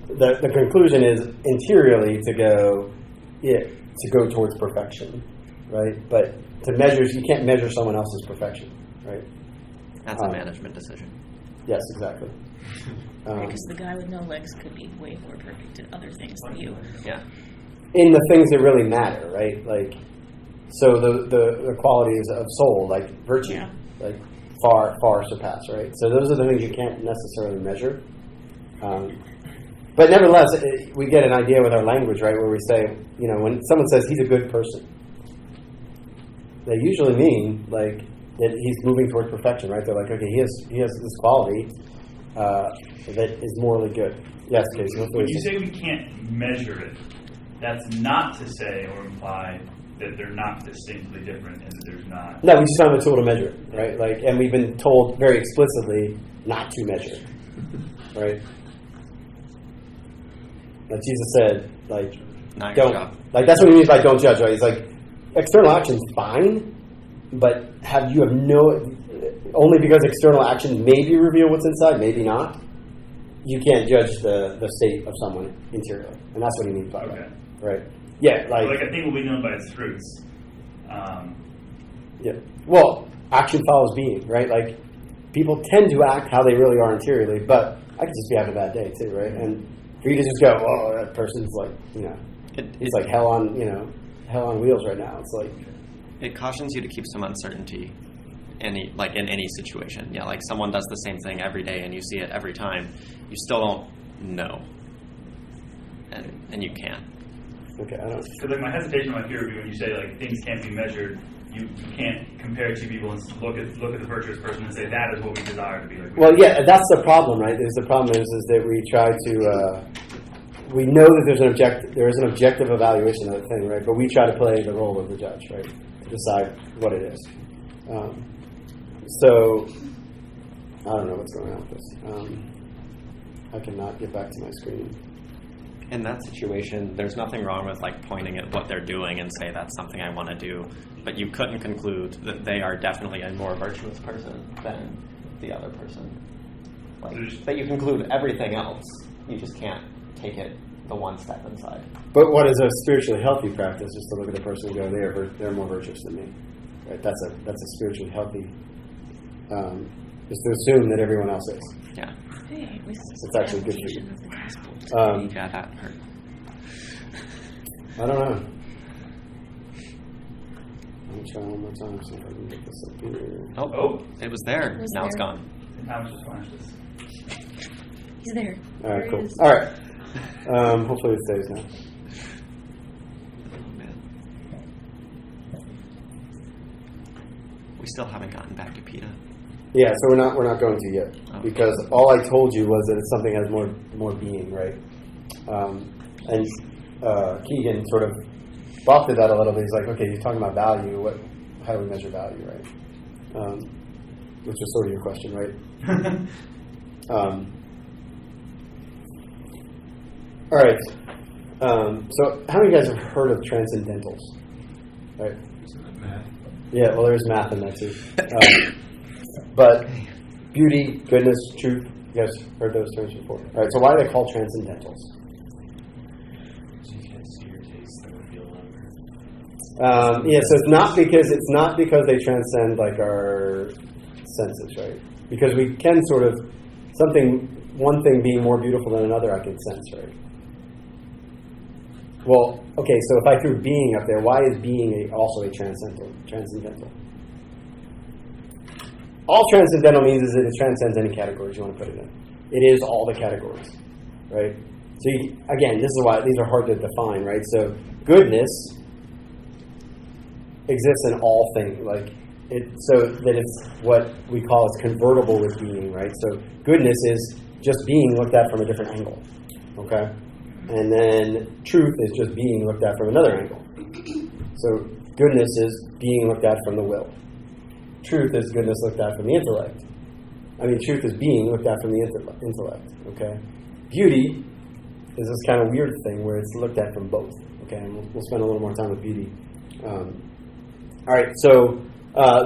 Speaker 2: the conclusion is interiorly to go towards perfection, right? But you can't measure someone else's perfection, right?
Speaker 5: That's a management decision.
Speaker 2: Yes, exactly.
Speaker 11: Because the guy with no legs could be way more perfect at other things than you.
Speaker 5: Yeah.
Speaker 2: In the things that really matter, right? Like, so the qualities of soul, like virtue, like far surpass, right? So those are the things you can't necessarily measure. But nevertheless, we get an idea with our language, right? Where we say, you know, when someone says he's a good person, they usually mean like that he's moving toward perfection, right? They're like, okay, he has this quality that is morally good. Yes, Casey.
Speaker 3: When you say we can't measure it, that's not to say or imply that they're not distinctly different and that there's not.
Speaker 2: No, we just don't have a tool to measure it, right? Like, and we've been told very explicitly not to measure it, right? Like Jesus said, like,
Speaker 5: Not your
Speaker 2: don't,
Speaker 5: job.
Speaker 2: like that's what he means by don't judge, right? He's like, external action's fine, but only because external action maybe reveal what's inside, maybe not. You can't judge the state of someone interiorly, and that's what he means by that, right? Yeah,
Speaker 3: like a thing will be known by its fruits.
Speaker 2: Yeah. Well, action follows being, right? Like, people tend to act how they really are interiorly, but I could just be having a bad day too, right? And for you to just go, oh, that person's like, you know, he's like hell on wheels right now. It's like,
Speaker 5: it cautions you to keep some uncertainty in any situation. Yeah, like someone does the same thing every day and you see it every time. You still don't know, and you can't.
Speaker 2: Okay, I don't.
Speaker 3: Because like my hesitation might be when you say like things can't be measured, you can't compare two people and look at the virtuous person and say that is what we desire to be like.
Speaker 2: Well, yeah, that's the problem, right? The problem is that we try to. We know that there is an objective evaluation of the thing, right? But we try to play the role of the judge, right? Decide what it is. So I don't know what's going on with this. I cannot get back to my screen.
Speaker 5: In that situation, there's nothing wrong with like pointing at what they're doing and say that's something I want to do, but you couldn't conclude that they are definitely a more virtuous person than the other person. Like, that you conclude everything else, you just can't take it the one step inside.
Speaker 2: But what is a spiritually healthy practice? Just to look at the person and go, they're more virtuous than me. Right? That's a spiritually healthy. Is to assume that everyone else is.
Speaker 5: Yeah.
Speaker 11: Hey,
Speaker 2: it's actually good for you.
Speaker 5: Yeah, that hurt.
Speaker 2: I don't know. Let me try one more time, see if I can get this up here.
Speaker 5: Oh, it was there. Now it's gone.
Speaker 3: Now it's just flash this.
Speaker 11: He's there.
Speaker 2: All right,
Speaker 11: There
Speaker 2: cool.
Speaker 11: he is.
Speaker 2: All right. Hopefully it stays now.
Speaker 5: We still haven't gotten back to PETA.
Speaker 2: Yeah, so we're not going to yet,
Speaker 5: Oh.
Speaker 2: because all I told you was that something has more being, right? And Keegan sort of balked at that a little bit. He's like, okay, you're talking about value. How do we measure value, right? Which was sort of your question, right? All right. So how many of you guys have heard of transcendentals? Right. Yeah, well, there's math in that too. But beauty, goodness, truth, you guys heard those terms before. All right, so why are they called transcendentals?
Speaker 12: You can't see your taste or feel hunger.
Speaker 2: Yeah, so it's not because they transcend like our senses, right? Because we can sort of one thing being more beautiful than another, I can sense, right? Well, okay, so if I threw being up there, why is being also a transcendental? All transcendental means is that it transcends any categories you want to put it in. It is all the categories, right? So again, this is why these are hard to define, right? So goodness exists in all things, so that it's what we call as convertible with being, right? So goodness is just being looked at from a different angle, okay? And then truth is just being looked at from another angle. So goodness is being looked at from the will. Truth is goodness looked at from the intellect. Truth is being looked at from the intellect, okay? Beauty is this kind of weird thing where it's looked at from both, okay? And we'll spend a little more time with beauty. All right, so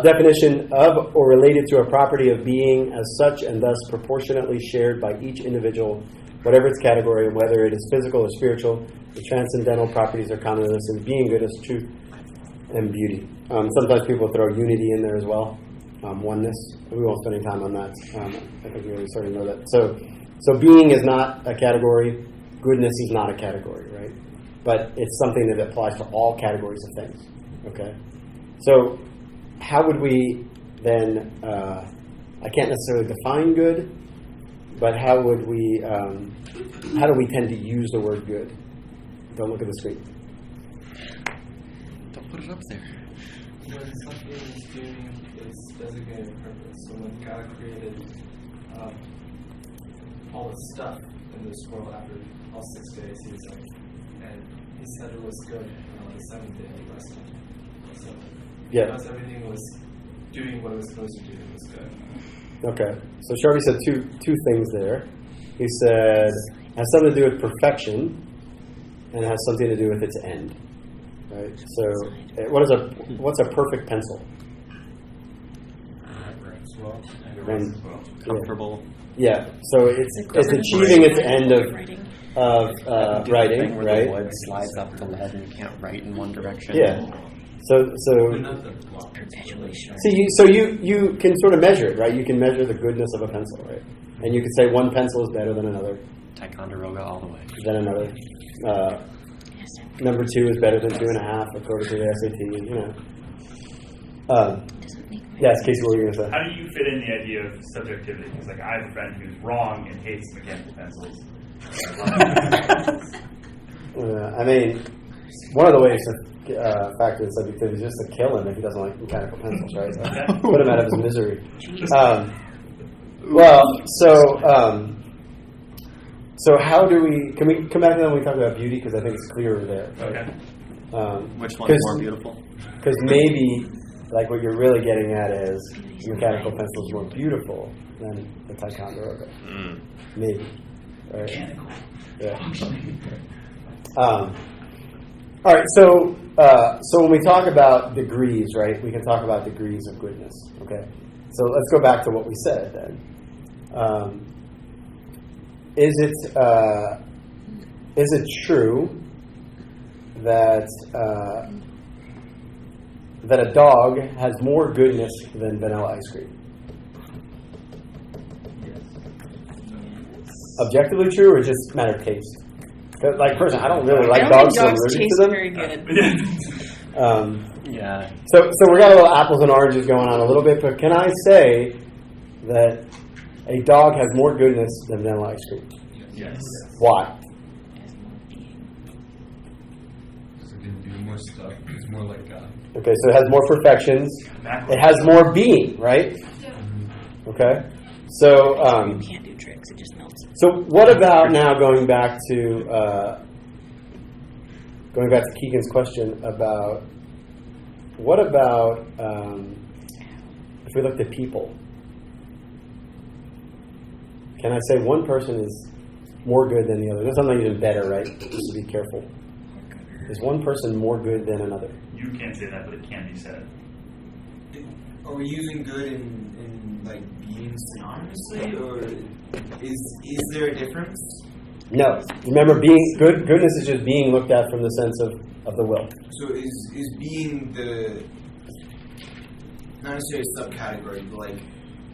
Speaker 2: definition of or related to a property of being as such and thus proportionately shared by each individual, whatever its category, and whether it is physical or spiritual. The transcendental properties are common to this in being, goodness, truth, and beauty. Sometimes people throw unity in there as well, oneness. We won't spend any time on that. I think we already sort of know that. So being is not a category. Goodness is not a category, right? But it's something that applies to all categories of things. Okay. So how would we then? I can't necessarily define good, but how would we? How do we tend to use the word good? Don't look at the screen.
Speaker 5: Don't put it up there.
Speaker 10: When something is doing its designated purpose, so when God created all the stuff in this world after all 6 days, He was like, and He said it was good, and on the 7th day He rested. So because everything was doing what it was supposed to do, it was good.
Speaker 2: Okay, so Sharvie said two things there. He said it has something to do with perfection, and it has something to do with its end. Right. So, what's a perfect pencil?
Speaker 5: Comfortable.
Speaker 2: Yeah. So it's achieving its end of writing,
Speaker 5: where
Speaker 2: right?
Speaker 5: the wood slides up the lead and you can't write in one direction.
Speaker 2: Yeah. So
Speaker 11: Perpetuation.
Speaker 2: see, you can sort of measure it, right? You can measure the goodness of a pencil, right? And you could say one pencil is better than another.
Speaker 5: Ticonderoga all the way.
Speaker 2: Than another. Number 2 is better than 2.5 according to the SAT. Yes, Casey, what were you going to say?
Speaker 3: How do you fit in the idea of subjectivity? Because I have a friend who's wrong and hates mechanical pencils.
Speaker 2: One of the ways to factor in subjectivity is just to kill him if he doesn't like mechanical pencils, right? Put him out of his misery. So how do we? Can we come back to that when we talk about beauty? Because I think it's clearer there. Right?
Speaker 3: Okay.
Speaker 5: Which one's more beautiful?
Speaker 2: Because maybe, like, what you're really getting at is the mechanical pencil is more beautiful than the Ticonderoga. Maybe. Right? Yeah. All right. So when we talk about degrees, right, we can talk about degrees of goodness. Okay. So let's go back to what we said then. Is it true that that a dog has more goodness than vanilla ice cream?
Speaker 10: Yes.
Speaker 2: Objectively true, or just matter of taste? Like, personally, I don't really like
Speaker 11: I
Speaker 2: dogs,
Speaker 11: don't
Speaker 2: so I'm
Speaker 11: think
Speaker 2: allergic to
Speaker 11: dogs taste
Speaker 2: them.
Speaker 11: very good.
Speaker 5: Yeah.
Speaker 2: So we got a little apples and oranges going on a little bit, but can I say that a dog has more goodness than vanilla ice cream?
Speaker 12: Yes.
Speaker 2: Why?
Speaker 12: Because it can do more stuff. It's more like God.
Speaker 2: Okay, so it has more perfections. It has more being, right? Okay, so
Speaker 11: You can't do tricks. It just melts.
Speaker 2: so what about now going back to Keegan's question about what about if we looked at people? Can I say one person is more good than the other? That's not even better, right? Just to be careful. Is one person more good than another?
Speaker 3: You can't say that, but it can be said.
Speaker 8: Are we using good in like being synonymously, or is there a difference?
Speaker 2: No. Remember, goodness is just being looked at from the sense of the will.
Speaker 8: So is being the not necessarily a subcategory, but like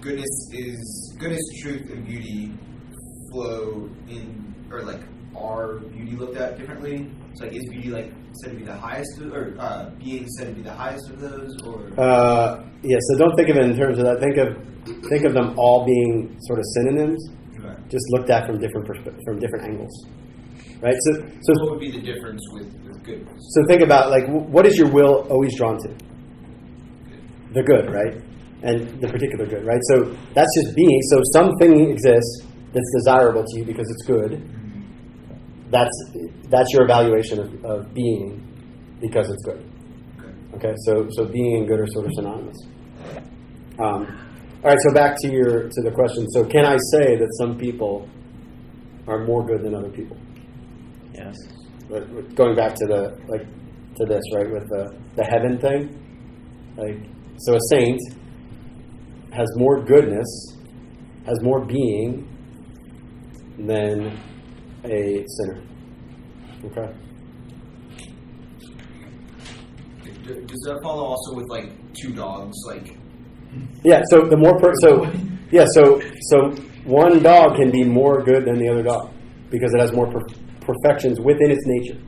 Speaker 8: goodness, truth, and beauty flow in, or like are beauty looked at differently? So like is beauty like said to be the highest, or being said to be the highest of those, or?
Speaker 2: Yeah. So don't think of it in terms of that. Think of them all being sort of synonyms, just looked at from different angles, right? So
Speaker 8: what would be the difference with goodness?
Speaker 2: So think about like what is your will always drawn to? The good, right? And the particular good, right? So that's just being. So something exists that's desirable to you because it's good. That's your evaluation of being because it's good. Okay, so being and good are sort of synonymous. All right, so back to the question. So can I say that some people are more good than other people?
Speaker 5: Yes.
Speaker 2: But going back to this, right, with the heaven thing, like so a saint has more goodness, has more being than a sinner. Okay.
Speaker 8: Does that follow also with like two dogs? Like,
Speaker 2: yeah. So the more so one dog can be more good than the other dog because it has more perfections within its nature.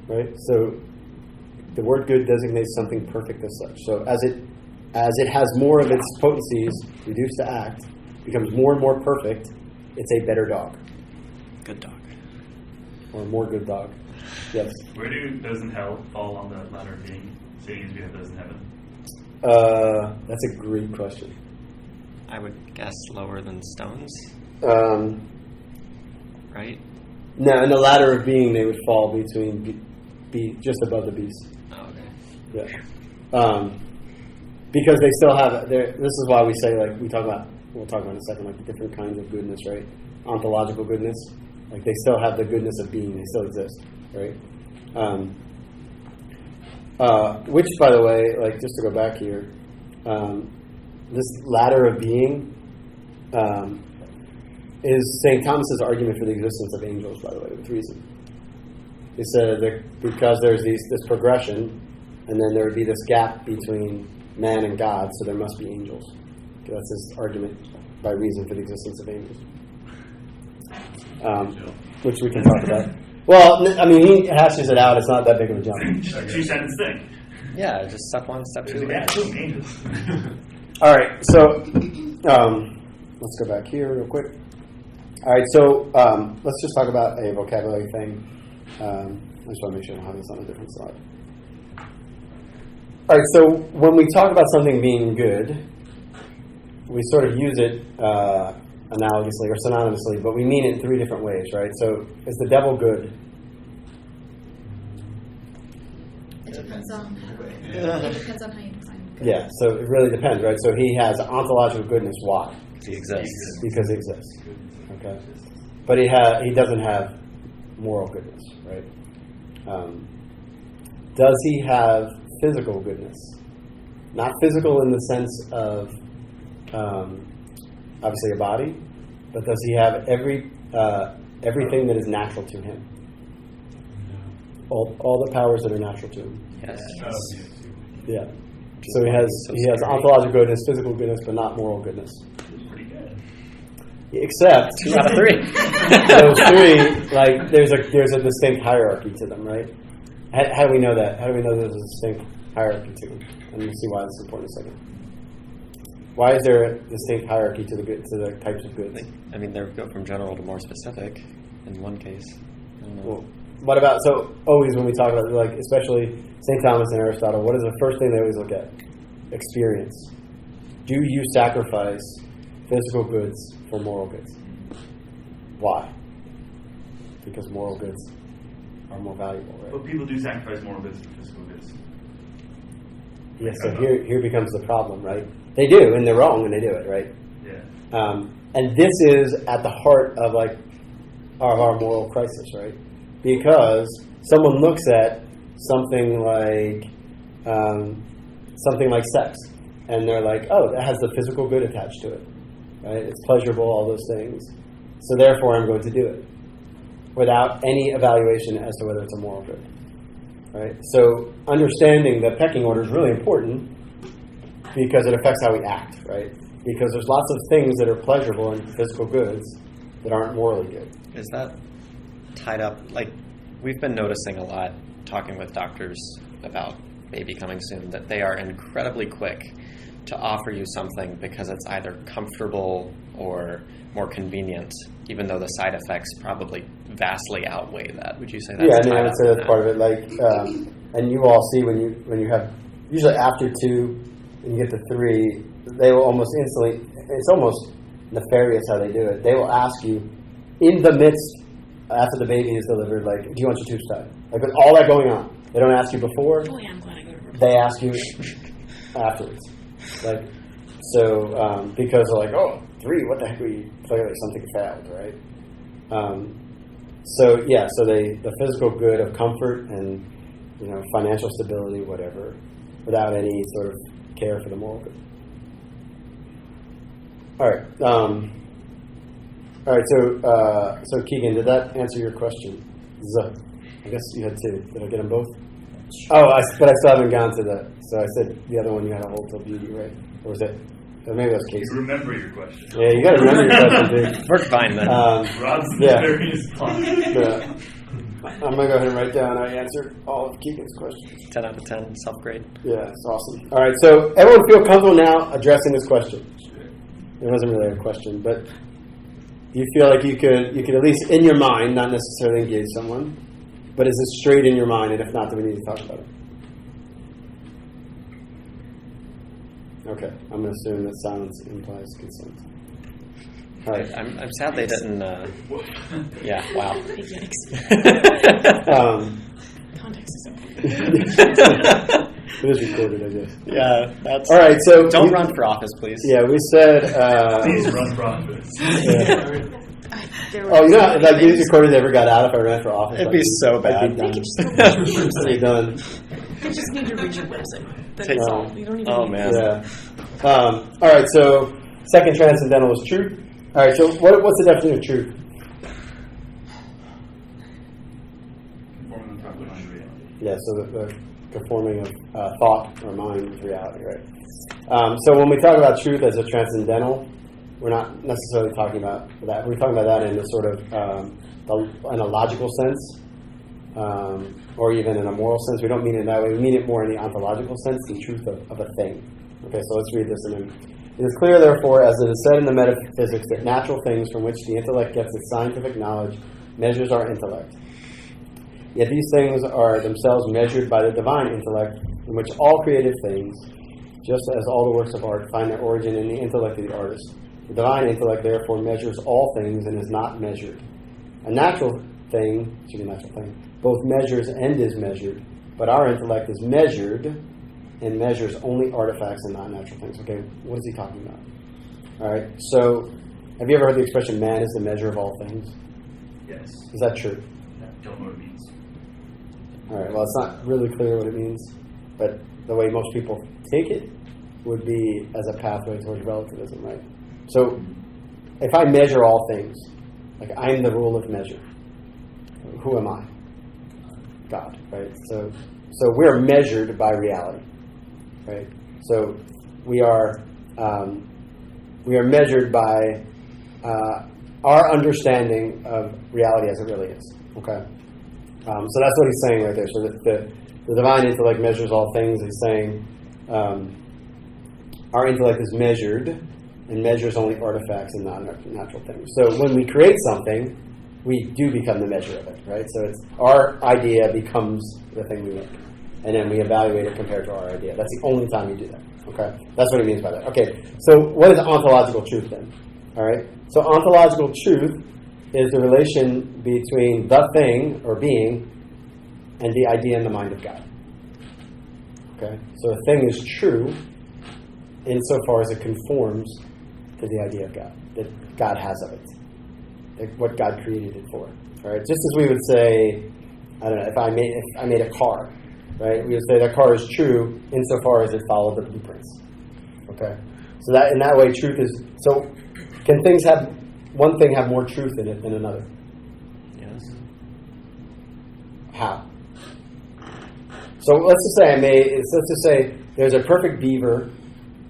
Speaker 2: Right. So the word good designates something perfect as such. So as it has more of its potencies reduced to act, becomes more and more perfect, it's a better dog.
Speaker 5: Good dog.
Speaker 2: Or a more good dog. Yes.
Speaker 3: Where do those in hell fall on the ladder of being, seeing as we have those in heaven?
Speaker 2: That's a great question.
Speaker 5: I would guess lower than stones. Right?
Speaker 2: No, in the ladder of being, they would fall between just above the beast.
Speaker 5: Oh, okay.
Speaker 2: Yeah. Because they still have this is why we say we'll talk about in a second, like the different kinds of goodness, right? Ontological goodness, like they still have the goodness of being, they still exist, right? Which, by the way, like just to go back here, this ladder of being is St. Thomas's argument for the existence of angels, by the way, with reason. He said that because there's this progression, and then there would be this gap between man and God, so there must be angels. Okay, that's his argument by reason for the existence of angels, which we can talk about. Well, I mean, he hashes it out. It's not that big of a jump.
Speaker 3: Two-sentence thing.
Speaker 5: Yeah, just step one, step two.
Speaker 3: Angels.
Speaker 2: All right, so let's go back here real quick. All right, so let's just talk about a vocabulary thing. I just want to make sure I don't have this on a different slide. All right, so when we talk about something being good, we sort of use it analogously or synonymously, but we mean it in three different ways, right? So is the devil good?
Speaker 7: It depends on how you define good.
Speaker 2: Yeah, so it really depends, right? So he has ontological goodness. Why?
Speaker 5: He exists.
Speaker 2: Because he exists. Okay, but he doesn't have moral goodness, right? Does he have physical goodness? Not physical in the sense of obviously a body, but does he have everything that is natural to him? All the powers that are natural to him.
Speaker 5: Yes.
Speaker 2: Yeah. So he has ontological goodness, physical goodness, but not moral goodness.
Speaker 3: Pretty good.
Speaker 2: Except
Speaker 5: 2 out of 3.
Speaker 2: those three, like there's a distinct hierarchy to them, right? How do we know that? How do we know there's a distinct hierarchy to them? And we'll see why this is important in a second. Why is there a distinct hierarchy to the types of goods?
Speaker 5: I mean, they go from general to more specific in one case.
Speaker 2: Well, what about, so always when we talk about, like, especially St. Thomas and Aristotle, what is the first thing they always look at? Experience. Do you sacrifice physical goods for moral goods? Why? Because moral goods are more valuable, right?
Speaker 3: But people do sacrifice moral goods for physical goods.
Speaker 2: Yes, so here becomes the problem, right? They do, and they're wrong when they do it, right?
Speaker 3: Yeah.
Speaker 2: And this is at the heart of like our moral crisis, right? Because someone looks at something like sex, and they're like, oh, that has the physical good attached to it, right? It's pleasurable, all those things. So therefore, I'm going to do it, without any evaluation as to whether it's a moral good, right? So understanding the pecking order is really important because it affects how we act, right? Because there's lots of things that are pleasurable in physical goods that aren't morally good.
Speaker 5: Is that tied up, like, we've been noticing a lot, talking with doctors about baby coming soon, that they are incredibly quick to offer you something because it's either comfortable or more convenient, even though the side effects probably vastly outweigh that. Would you say that's
Speaker 2: yeah, I
Speaker 5: tied
Speaker 2: would
Speaker 5: up
Speaker 2: say
Speaker 5: in
Speaker 2: that's part of it. Like, and you all see when you have, usually after 2 and you get to 3, they will almost instantly, it's almost nefarious how they do it. They will ask you in the midst, after the baby is delivered, like, do you want your tubes tied? Like, with all that going on. They don't ask you before.
Speaker 11: Oh, yeah, I'm glad I go to
Speaker 2: They ask you afterwards. Like, so, because they're like, oh, 3, what the heck were you? Clearly something failed, right? So the physical good of comfort and, financial stability, whatever, without any sort of care for the moral good. All right. So Keegan, did that answer your question? I guess you had 2. Did I get them both? Oh, but I still haven't gone to that. So I said the other one you had a hold till beauty, right? Or was it? Or maybe that was Casey.
Speaker 3: You remember your question.
Speaker 2: Yeah, you got to remember your question, dude.
Speaker 5: We're fine then.
Speaker 3: Rob's
Speaker 2: yeah.
Speaker 3: various clock.
Speaker 2: Yeah. I'm gonna go ahead and write down. I answered all of Keegan's questions.
Speaker 5: 10 out of 10, self-grade.
Speaker 2: Yeah, it's awesome. All right, so everyone feel comfortable now addressing this question. It wasn't really a question, but you feel like you could at least in your mind, not necessarily engage someone, but is it straight in your mind? And if not, then we need to talk about it. Okay, I'm going to assume that silence implies consent. All right.
Speaker 5: I'm sad they didn't. Yeah. Wow.
Speaker 11: Yikes. Context is
Speaker 2: It is recorded, I guess.
Speaker 5: Yeah. That's
Speaker 2: all right. So
Speaker 5: don't run for office, please.
Speaker 2: Yeah, we said.
Speaker 3: Please run for office.
Speaker 2: Yeah. Oh, like these recorded ever got out if I ran for office?
Speaker 5: It'd be so bad.
Speaker 2: I'd be done. Be done.
Speaker 11: You just need to read your website. That's all. You don't even
Speaker 5: Oh
Speaker 11: need
Speaker 5: man.
Speaker 2: Yeah. All right. So second transcendental is truth. All right. So what's the definition of truth?
Speaker 3: Conforming the proper mind to reality.
Speaker 2: Yeah. So the conforming of thought or mind with reality, right? So when we talk about truth as a transcendental, we're not necessarily talking about that. We're talking about that in a sort of in a logical sense, or even in a moral sense. We don't mean it that way. We mean it more in the ontological sense, the truth of a thing. Okay, so let's read this. And then it is clear, therefore, as it is said in the Metaphysics, that natural things from which the intellect gets its scientific knowledge measures our intellect. Yet these things are themselves measured by the divine intellect, in which all created things, just as all the works of art, find their origin in the intellect of the artist. The divine intellect, therefore, measures all things and is not measured. A natural thing, both measures and is measured, but our intellect is measured and measures only artifacts and not natural things. Okay, what is he talking about? All right, so have you ever heard the expression, man is the measure of all things?
Speaker 3: Yes.
Speaker 2: Is that true?
Speaker 3: I don't know what it means.
Speaker 2: All right, well, it's not really clear what it means, but the way most people take it would be as a pathway towards relativism, right? So, if I measure all things, like I'm the rule of measure, who am I? God, right? So we're measured by reality, right? So we are measured by our understanding of reality as it really is. Okay, so that's what he's saying right there. So that the divine intellect measures all things. He's saying our intellect is measured and measures only artifacts and not natural things. So when we create something, we do become the measure of it, right? So it's our idea becomes the thing we make, and then we evaluate it compared to our idea. That's the only time you do that. Okay, that's what he means by that. Okay, so what is ontological truth then? All right, so ontological truth is the relation between the thing or being and the idea in the mind of God. Okay, so a thing is true insofar as it conforms to the idea of God, that God has of it, like what God created it for. All right, just as we would say, I don't know, if I made a car, right? We would say that car is true insofar as it followed the blueprints. Okay, so that in that way, truth is. So, can things have one thing have more truth in it than another?
Speaker 5: Yes.
Speaker 2: How? So let's just say there's a perfect beaver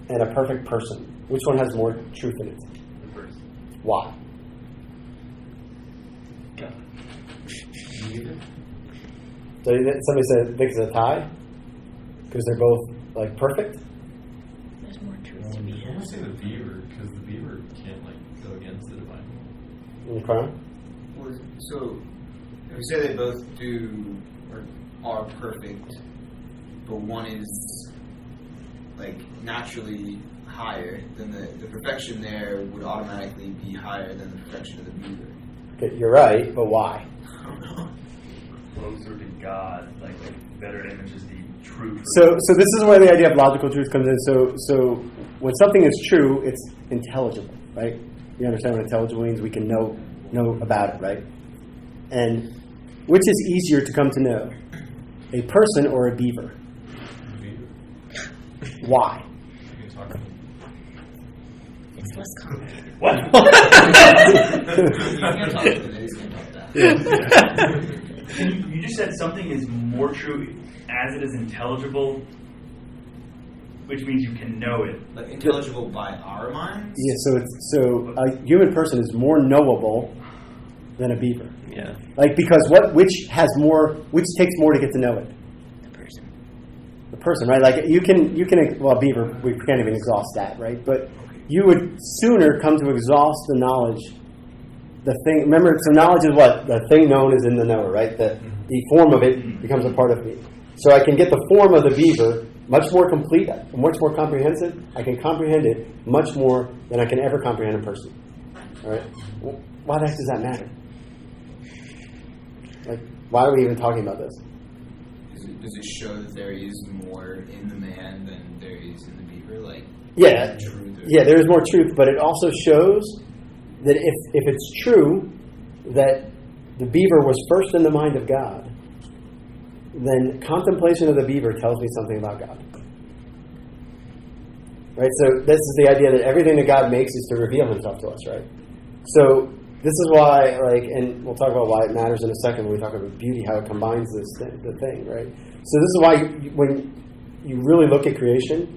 Speaker 2: and a perfect person. Which one has more truth in it?
Speaker 3: The first.
Speaker 2: Why?
Speaker 3: God.
Speaker 2: So somebody thinks it's a tie because they're both like perfect.
Speaker 11: There's more truth to be
Speaker 12: I'm gonna
Speaker 11: had.
Speaker 12: say the beaver because the beaver can't go against the divine.
Speaker 2: Okay.
Speaker 8: So, if we say they both do or are perfect, but one is naturally higher, then the perfection there would automatically be higher than the perfection of the beaver.
Speaker 2: Okay, you're right, but why?
Speaker 8: I don't know.
Speaker 3: Closer to God, like better images the true.
Speaker 2: So this is where the idea of logical truth comes in. So when something is true, it's intelligible, right? You understand what intelligible means? We can know about it, right? And which is easier to come to know, a person or a beaver? Why?
Speaker 11: It's less complicated.
Speaker 3: What?
Speaker 8: You can't talk to them, they just can't talk that.
Speaker 3: You just said something is more true as it is intelligible, which means you can know it.
Speaker 8: Like intelligible by our minds?
Speaker 2: Yeah, so a human person is more knowable than a beaver.
Speaker 5: Yeah.
Speaker 2: Because which takes more to get to know it?
Speaker 11: The person.
Speaker 2: The person, right? Beaver, we can't even exhaust that, right? But you would sooner come to exhaust the knowledge, the thing. Remember, so knowledge is what? The thing known is in the knower, right? The form of it becomes a part of me. So I can get the form of the beaver much more complete, much more comprehensive. I can comprehend it much more than I can ever comprehend a person. All right? Why the heck does that matter? Why are we even talking about this?
Speaker 8: Does it show that there is more in the man than there is in the beaver?
Speaker 2: Yeah,
Speaker 8: truth
Speaker 2: there is more truth, but it also shows that if it's true that the beaver was first in the mind of God, then contemplation of the beaver tells me something about God. Right? So this is the idea that everything that God makes is to reveal himself to us, right? So this is why, and we'll talk about why it matters in a second when we talk about beauty, how it combines the thing, right? So this is why when you really look at creation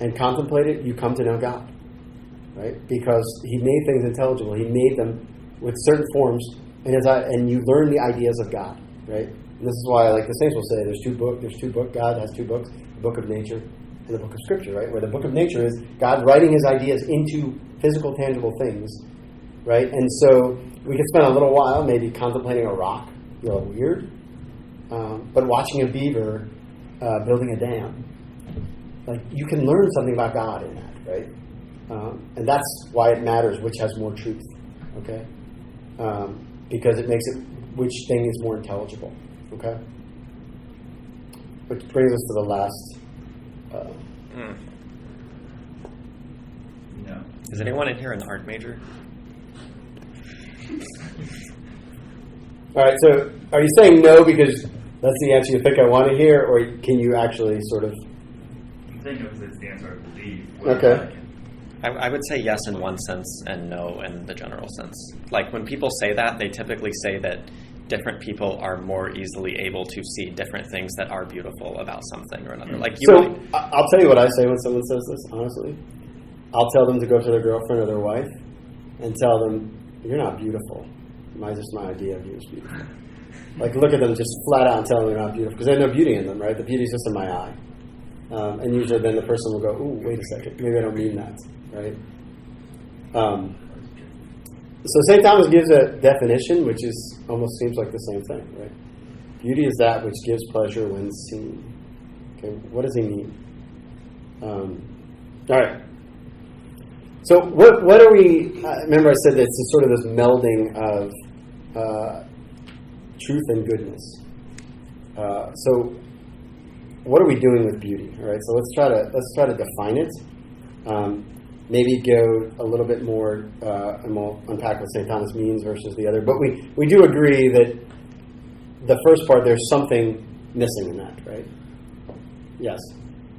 Speaker 2: and contemplate it, you come to know God, right? Because he made things intelligible. He made them with certain forms, and you learn the ideas of God, right? And this is why, the saints will say, there's two books. God has two books: the book of nature and the book of Scripture, right? Where the book of nature is God writing his ideas into physical, tangible things, right? And so we could spend a little while maybe contemplating a rock, weird, but watching a beaver building a dam, you can learn something about God in that, right? And that's why it matters which has more truth, okay? Because it makes it which thing is more intelligible, okay? Which brings us to the last.
Speaker 3: No.
Speaker 5: Is anyone in here an art major?
Speaker 2: All right, so are you saying no because that's the answer you think I want to hear, or can you actually sort of...
Speaker 3: I'm saying no because it's the answer I believe.
Speaker 2: Okay.
Speaker 5: I would say yes in one sense and no in the general sense. When people say that, they typically say that different people are more easily able to see different things that are beautiful about something or another.
Speaker 2: I'll tell you what I say when someone says this, honestly. I'll tell them to go to their girlfriend or their wife and tell them, you're not beautiful. Just my idea of you is beautiful. Look at them just flat out and tell them they're not beautiful. Because they have no beauty in them, right? The beauty's just in my eye. And usually then the person will go, ooh, wait a second. Maybe I don't mean that, right? So St. Thomas gives a definition which is almost seems like the same thing, right? Beauty is that which gives pleasure when seen. Okay, what does he mean? All right. So what are we? Remember, I said that it's sort of this melding of truth and goodness. So what are we doing with beauty? All right. So let's try to define it. Maybe go a little bit more, and we'll unpack what St. Thomas means versus the other. But we do agree that the first part, there's something missing in that, right? Yes.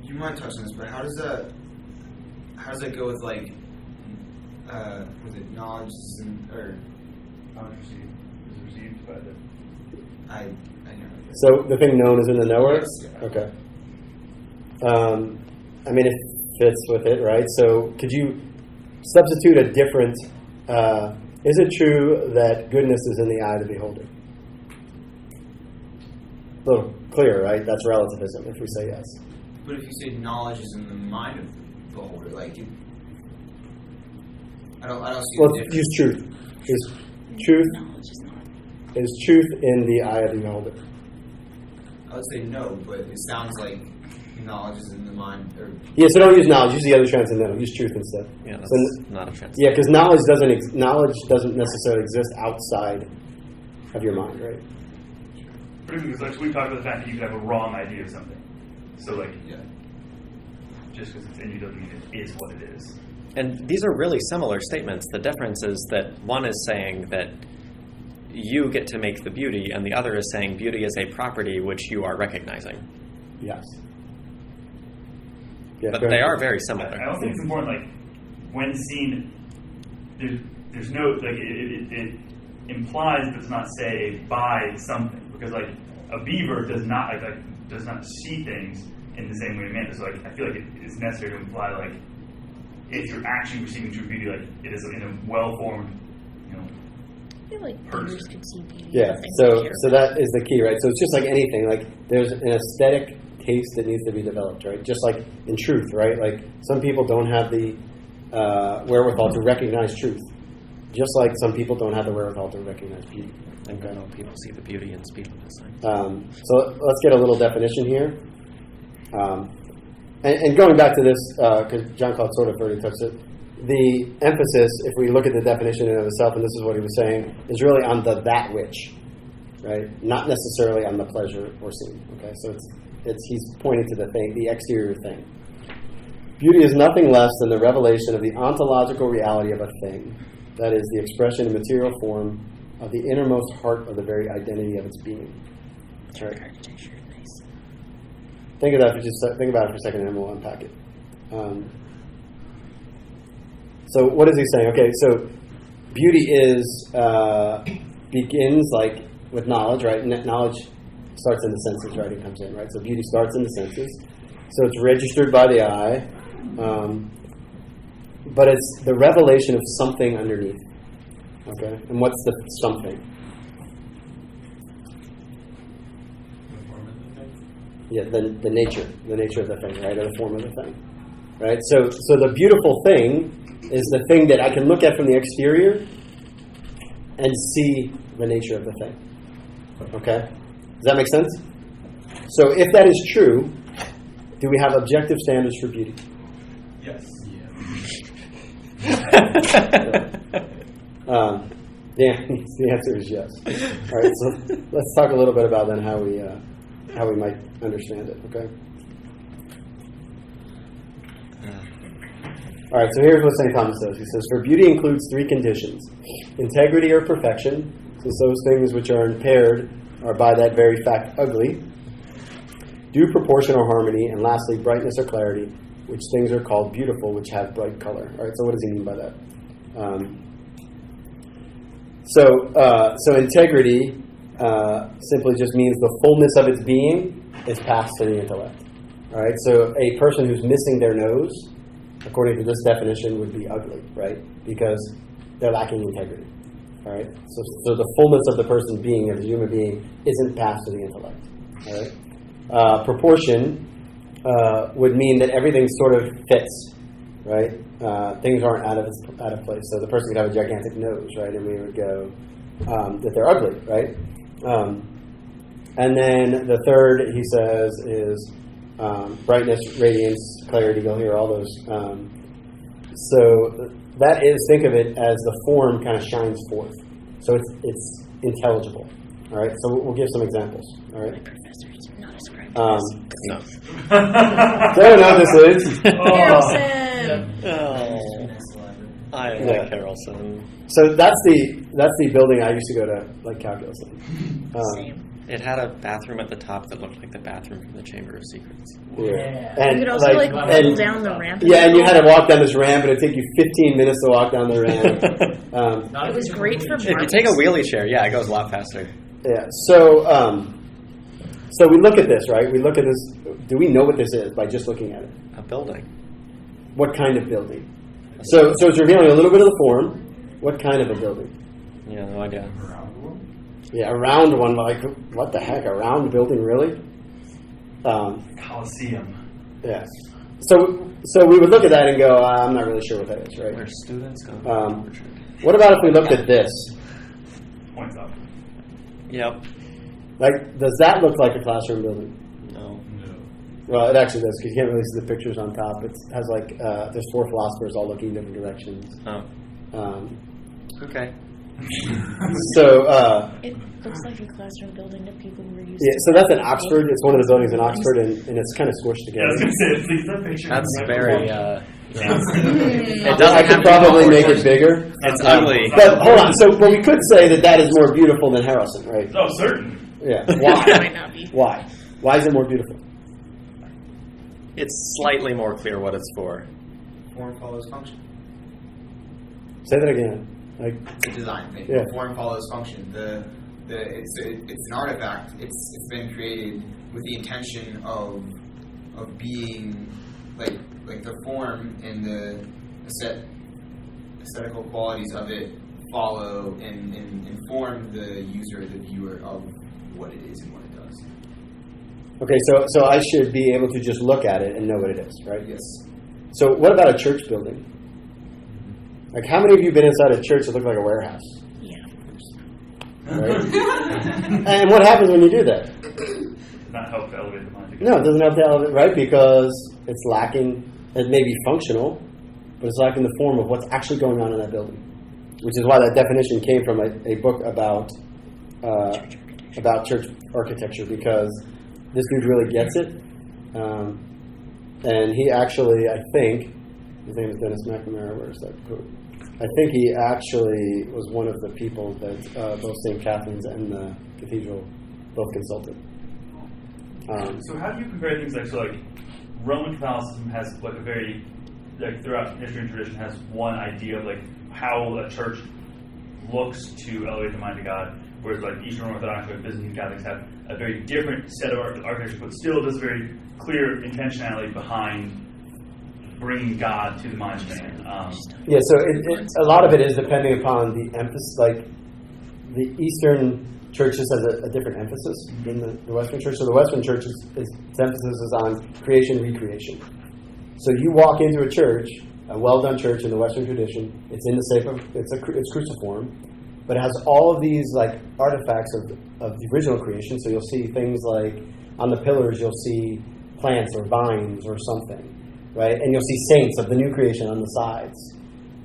Speaker 8: You might touch on this, but how does that go with like, was it knowledge or
Speaker 3: Knowledge received is received by the.
Speaker 8: I know.
Speaker 2: So the thing known is in the knower?
Speaker 8: Yes, yeah.
Speaker 2: Okay. I mean, it fits with it, right? So could you substitute a different, is it true that goodness is in the eye of the beholder? A little clearer, right? That's relativism if we say yes.
Speaker 8: But if you say knowledge is in the mind of the beholder, like I don't see
Speaker 2: Well,
Speaker 8: the difference.
Speaker 2: use truth. Is truth in the eye of the beholder?
Speaker 8: I would say no, but it sounds like knowledge is in the mind.
Speaker 2: Yeah, so don't use knowledge. Use the other transcendental. Use truth instead.
Speaker 5: Yeah, that's
Speaker 2: So,
Speaker 5: not a transcendental.
Speaker 2: yeah, because knowledge doesn't necessarily exist outside of your mind, right?
Speaker 3: Particularly because we talked about the fact that you could have a wrong idea of something. So just because it's in you doesn't mean it is what it is.
Speaker 5: And these are really similar statements. The difference is that one is saying that you get to make the beauty, and the other is saying beauty is a property which you are recognizing.
Speaker 2: Yes. Yeah,
Speaker 5: but they are very similar.
Speaker 3: I also think it's important, like, when seen, there's no, like, it implies but does not say by something. Because, like, a beaver does not see things in the same way a man does. So, like, I feel like it's necessary to imply, like, if you're actually receiving true beauty, like, it is in a well-formed,
Speaker 11: I feel like beavers could see beauty.
Speaker 2: Yeah, so that is the key, right? So it's just like anything. Like, there's an aesthetic taste that needs to be developed, right? Just like in truth, right? Like, some people don't have the wherewithal to recognize truth. Just like some people don't have the wherewithal to recognize beauty.
Speaker 5: And I know people see the beauty in speechlessness.
Speaker 2: So let's get a little definition here. And going back to this, because John Claude sort of already touched it, the emphasis, if we look at the definition in and of itself, and this is what he was saying, is really on the that which, right? Not necessarily on the pleasure or seen. Okay, so he's pointing to the thing, the exterior thing. Beauty is nothing less than the revelation of the ontological reality of a thing, that is, the expression in material form of the innermost heart of the very identity of its being. Right. Think about it for a second, and then we'll unpack it. So what is he saying? Okay, so beauty begins like with knowledge, right? Knowledge starts in the senses, right? It comes in, right? So beauty starts in the senses. So it's registered by the eye, but it's the revelation of something underneath. Okay, and what's the something? Yeah, the nature of the thing, right, or the form of the thing, right? So the beautiful thing is the thing that I can look at from the exterior and see the nature of the thing. Okay, does that make sense? So if that is true, do we have objective standards for beauty?
Speaker 3: Yes.
Speaker 2: The answer is yes. All right, so let's talk a little bit about then how we might understand it. Okay. All right, so here's what St. Thomas says. He says, for beauty includes three conditions: integrity or perfection, since those things which are impaired are by that very fact ugly; due proportion or harmony; and lastly, brightness or clarity, which things are called beautiful, which have bright color. All right, so what does he mean by that? So integrity simply just means the fullness of its being is passed to the intellect. All right, so a person who's missing their nose, according to this definition, would be ugly, right? Because they're lacking integrity. All right, so the fullness of the person's being, of the human being, isn't passed to the intellect. All right, proportion would mean that everything sort of fits, right? Things aren't out of place. So the person could have a gigantic nose, right? And we would go that they're ugly, right? And then the third, he says, is brightness, radiance, clarity. You'll hear all those. So that is, think of it as the form kind of shines forth. So it's intelligible. All right. So we'll give some examples. All right.
Speaker 11: My professors are not ascribed
Speaker 5: No.
Speaker 2: Don't know what this is.
Speaker 11: Harrelson!
Speaker 5: I like Harrelson.
Speaker 2: So that's the building I used to go to like calculus in.
Speaker 11: Same.
Speaker 5: It had a bathroom at the top that looked like the bathroom from the Chamber of Secrets.
Speaker 2: Yeah.
Speaker 11: You
Speaker 2: And
Speaker 11: could also roll down the ramp.
Speaker 2: Yeah, and you had to walk down this ramp, and it'd take you 15 minutes to walk down the ramp.
Speaker 11: It was great for
Speaker 5: If you take a wheelie chair, yeah, it goes a lot faster.
Speaker 2: Yeah. So we look at this, right? We look at this. Do we know what this is by just looking at it?
Speaker 5: A building.
Speaker 2: What kind of building? So it's revealing a little bit of the form. What kind of a building?
Speaker 5: Yeah, no idea.
Speaker 2: Yeah, a round one. Like, what the heck? A round building, really?
Speaker 3: Coliseum.
Speaker 2: Yeah. So we would look at that and go, I'm not really sure what that is, right?
Speaker 5: Where students go.
Speaker 2: What about if we looked at this?
Speaker 3: Points up.
Speaker 5: Yep.
Speaker 2: Like, does that look like a classroom building?
Speaker 5: No.
Speaker 2: Well, it actually does, because you can't really see the pictures on top. It has like, there's 4 philosophers all looking in different directions.
Speaker 5: Oh. Okay.
Speaker 2: So,
Speaker 11: It looks like a classroom building to people who are used
Speaker 2: yeah,
Speaker 11: to
Speaker 2: so that's in Oxford. It's one of the buildings in Oxford, and it's kind of squished
Speaker 3: Yeah, I was
Speaker 2: together.
Speaker 3: going to say, please, that picture.
Speaker 5: That's very.
Speaker 2: It I could probably make it bigger.
Speaker 5: It's ugly.
Speaker 2: But hold on. But we could say that is more beautiful than Harrelson, right?
Speaker 3: Oh, certain.
Speaker 2: Yeah.
Speaker 11: It
Speaker 2: Why?
Speaker 11: might not be.
Speaker 2: Why? Why is it more beautiful?
Speaker 5: It's slightly more clear what it's for.
Speaker 8: Form follows function.
Speaker 2: Say that again. Like,
Speaker 8: It's a design thing.
Speaker 2: Yeah.
Speaker 8: Form follows function. It's an artifact. It's been created with the intention of being like the form and the aesthetical qualities of it follow and inform the user, the viewer, of what it is and what it does.
Speaker 2: okay, so I should be able to just look at it and know what it is, right?
Speaker 8: Yes.
Speaker 2: So what about a church building? Like, how many of you been inside a church that looked like a warehouse?
Speaker 11: Yeah.
Speaker 2: Right? And what happens when you do that?
Speaker 3: Not help to elevate the mind.
Speaker 2: No, it doesn't have to elevate, right? Because it's lacking. It may be functional, but it's lacking the form of what's actually going on in that building. Which is why that definition came from a book about church architecture, because this dude really gets it. And he actually, I think, his name is Dennis McNamara. Where's that quote? I think he actually was one of the people that both St. Catherine's and the cathedral both consulted.
Speaker 3: So how do you compare things like Roman Catholicism has like a very, like throughout history and tradition, has one idea of like how a church looks to elevate the mind to God, whereas like Eastern Orthodox or Byzantine Catholics have a very different set of architecture, but still there's very clear intentionality behind bringing God to the mind of man.
Speaker 2: Yeah, so a lot of it is depending upon the emphasis. Like the Eastern Church just has a different emphasis than the Western Church. So the Western Church its emphasis is on creation, recreation. So you walk into a church, a well-done church in the Western tradition. It's in the shape of it's cruciform, but it has all of these like artifacts of the original creation. So you'll see things like on the pillars, you'll see plants or vines or something. Right? And you'll see saints of the new creation on the sides.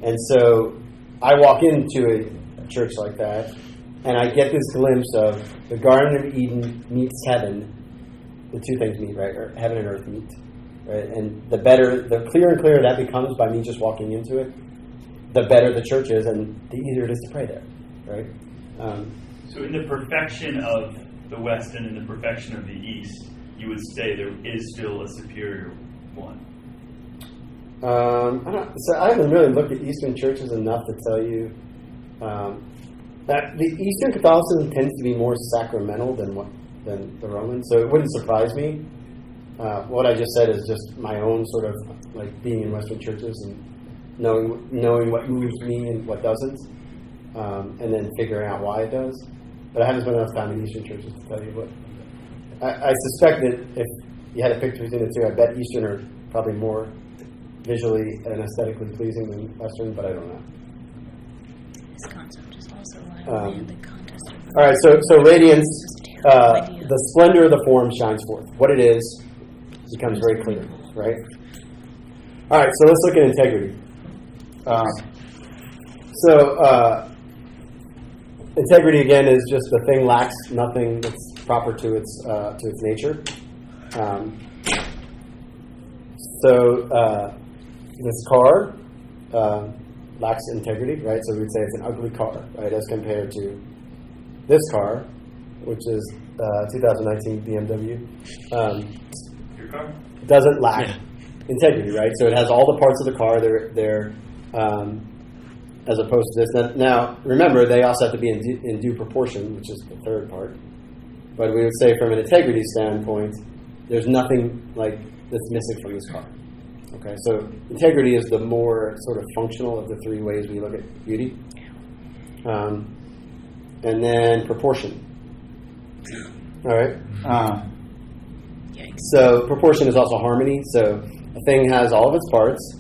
Speaker 2: And so I walk into a church like that, and I get this glimpse of the Garden of Eden meets heaven. The two things meet, right? Or heaven and earth meet. Right? And the clearer and clearer that becomes by me just walking into it, the better the church is and the easier it is to pray there. Right?
Speaker 3: So in the perfection of the West and in the perfection of the East, you would say there is still a superior one.
Speaker 2: I haven't really looked at Eastern churches enough to tell you that the Eastern Catholicism tends to be more sacramental than the Roman. So it wouldn't surprise me. What I just said is just my own sort of like being in Western churches and knowing what moves me and what doesn't, and then figuring out why it does. But I haven't spent enough time in Eastern churches to tell you what. I suspect that if you had to pick between the two, I bet Eastern are probably more visually and aesthetically pleasing than Western, but I don't know.
Speaker 11: This concept is also lying in the context of...
Speaker 2: All right, so radiance, the splendor of the form shines forth. What it is becomes very clear, right? All right, so let's look at integrity. Integrity again is just the thing lacks nothing that's proper to its nature. This car lacks integrity, right? So we would say it's an ugly car, right, as compared to this car, which is 2019 BMW.
Speaker 3: Your car?
Speaker 2: Doesn't lack integrity, right? So it has all the parts of the car. They're as opposed to this. Now, remember, they also have to be in due proportion, which is the third part. But we would say from an integrity standpoint, there's nothing like that's missing from this car. Okay, so integrity is the more sort of functional of the three ways we look at beauty. And then proportion. All right. So proportion is also harmony. So a thing has all of its parts,